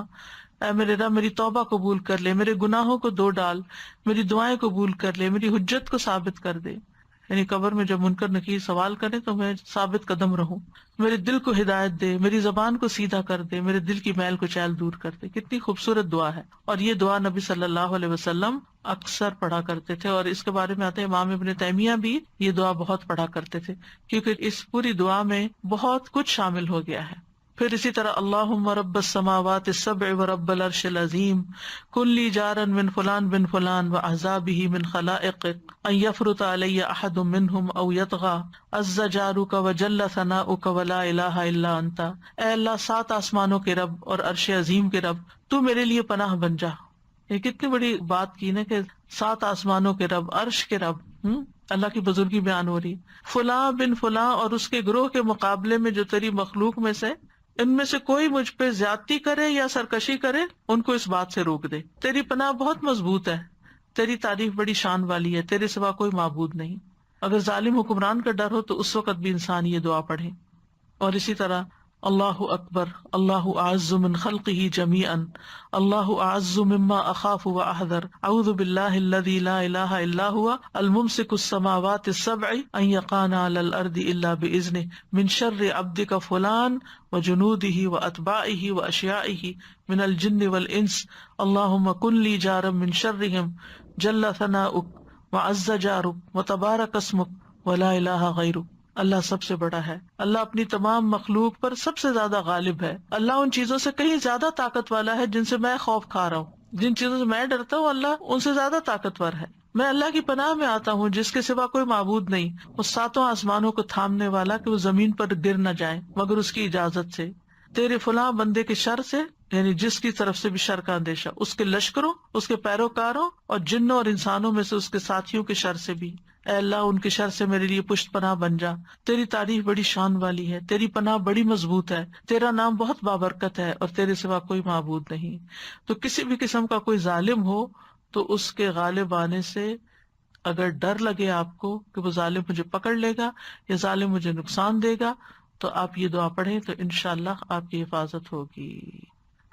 اے میرے رب میری توبہ قبول کر لے، میرے گناہوں کو دھو ڈال، میری دعائیں قبول کر لے، میری حجت کو ثابت کر دے، یعنی قبر میں جب منکر نکیر سوال کرے تو میں ثابت قدم رہوں۔ میرے دل کو ہدایت دے، میری زبان کو سیدھا کر دے، میرے دل کی میل کو چیل دور کر دے۔ کتنی خوبصورت دعا ہے، اور یہ دعا نبی صلی اللہ علیہ وسلم اکثر پڑھا کرتے تھے، اور اس کے بارے میں آتے ہیں امام ابن تیمیہ بھی یہ دعا بہت پڑھا کرتے تھے، کیونکہ اس پوری دعا میں بہت کچھ شامل ہو گیا ہے۔ پھر اسی طرح اللہم رب السماوات السبع ورب العرش العظیم کن لی جارا من فلان بن فلان واحزابہ من خلائقک ان یفرط علی احد منہم او یطغى عز جارک وجل ثناؤک ولا الہ الا انت۔ اے اللہ 7 آسمانوں کے رب اور عرش عظیم کے رب، تو میرے لیے پناہ بن جا۔ یہ کتنی بڑی بات کی نا کہ 7 آسمانوں کے رب، عرش کے رب، اللہ کی بزرگی بیان ہو رہی، فلاں بن فلاں اور اس کے گروہ کے مقابلے میں جو تیری مخلوق میں سے ان میں سے کوئی مجھ پہ زیادتی کرے یا سرکشی کرے ان کو اس بات سے روک دے۔ تیری پناہ بہت مضبوط ہے، تیری تعریف بڑی شان والی ہے، تیرے سوا کوئی معبود نہیں۔ اگر ظالم حکمران کا ڈر ہو تو اس وقت بھی انسان یہ دعا پڑھے۔ اور اسی طرح اللہ اکبر، اللہ اعز من خلقه جميعا، اللہ اعز مما اخاف واحذر، اعوذ باللہ الذی لا الہ الا هو الممسک السماوات السبع ان یقعن علی الارض الا باذنہ من شر عبدک فلان وجنوده واتباعه واشیاعه من الجن والانس، اللہم کن لی جارا من شرهم جل ثناؤک وعز جارک وتبارک اسمک ولا الہ غیرک۔ اللہ سب سے بڑا ہے، اللہ اپنی تمام مخلوق پر سب سے زیادہ غالب ہے، اللہ ان چیزوں سے کہیں زیادہ طاقت والا ہے جن سے میں خوف کھا رہا ہوں، جن چیزوں سے میں ڈرتا ہوں اللہ ان سے زیادہ طاقتور ہے۔ میں اللہ کی پناہ میں آتا ہوں جس کے سوا کوئی معبود نہیں، اس ساتوں آسمانوں کو تھامنے والا کہ وہ زمین پر گر نہ جائیں مگر اس کی اجازت سے، تیرے فلاں بندے کے شر سے، یعنی جس کی طرف سے بھی شر کا اندیشہ، اس کے لشکروں، اس کے پیروکاروں اور جنوں اور انسانوں میں سے اس کے ساتھیوں کے شر سے بھی، اے اللہ ان کے شر سے میرے لیے پشت پناہ بن جا۔ تیری تعریف بڑی شان والی ہے، تیری پناہ بڑی مضبوط ہے، تیرا نام بہت بابرکت ہے اور تیرے سوا کوئی معبود نہیں۔ تو کسی بھی قسم کا کوئی ظالم ہو تو اس کے غالب آنے سے اگر ڈر لگے آپ کو کہ وہ ظالم مجھے پکڑ لے گا یا ظالم مجھے نقصان دے گا، تو آپ یہ دعا پڑھیں تو انشاءاللہ آپ کی حفاظت ہوگی۔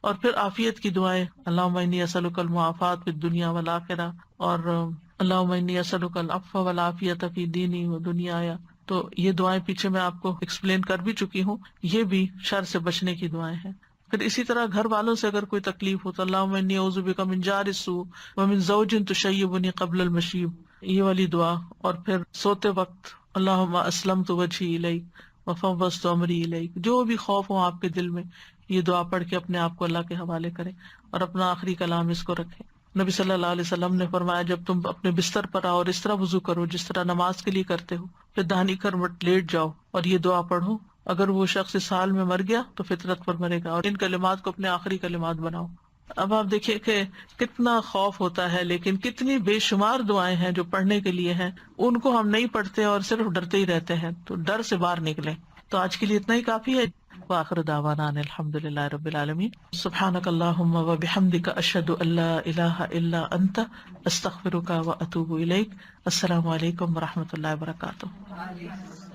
اور پھر عافیت کی دعائیں، اللہم انی اسألک المعافات فی الدنیا والآخرہ، اور اللہم انی اسألک العفو والعافیت فی دینی و دنیایا۔ تو یہ دعائیں پیچھے میں آپ کو ایکسپلین کر بھی چکی ہوں، یہ بھی شر سے بچنے کی دعائیں ہیں۔ پھر اسی طرح گھر والوں سے اگر کوئی تکلیف ہو تو اللہم انی اعوذ بک من جار السوء ومن زوج تشیبنی قبل المشیب، یہ والی دعا۔ اور پھر سوتے وقت اللہم اسلمت وجہی الیک وفوضت امری الیک، جو بھی خوف ہو آپ کے دل میں یہ دعا پڑھ کے اپنے آپ کو اللہ کے حوالے کریں اور اپنا آخری کلام اس کو رکھیں۔ نبی صلی اللہ علیہ وسلم نے فرمایا جب تم اپنے بستر پر آؤ اور اس طرح وضو کرو جس طرح نماز کے لیے کرتے ہو، پھر دہانی کر لیٹ جاؤ اور یہ دعا پڑھو، اگر وہ شخص اس حال میں مر گیا تو فطرت پر مرے گا، اور ان کلمات کو اپنے آخری کلمات بناؤ۔ اب آپ دیکھیے کہ کتنا خوف ہوتا ہے، لیکن کتنی بے شمار دعائیں ہیں جو پڑھنے کے لیے ہیں، ان کو ہم نہیں پڑھتے اور صرف ڈرتے ہی رہتے ہیں۔ تو ڈر سے باہر نکلیں۔ تو آج کے لیے اتنا ہی کافی ہے۔ وآخر دعوانا ان الحمدللہ رب العالمین۔ سبحانک اللہم وبحمدک، اشہد ان لا الہ الا انت، استغفرک واتوب الیک۔ السلام علیکم ورحمۃ اللہ وبرکاتہ۔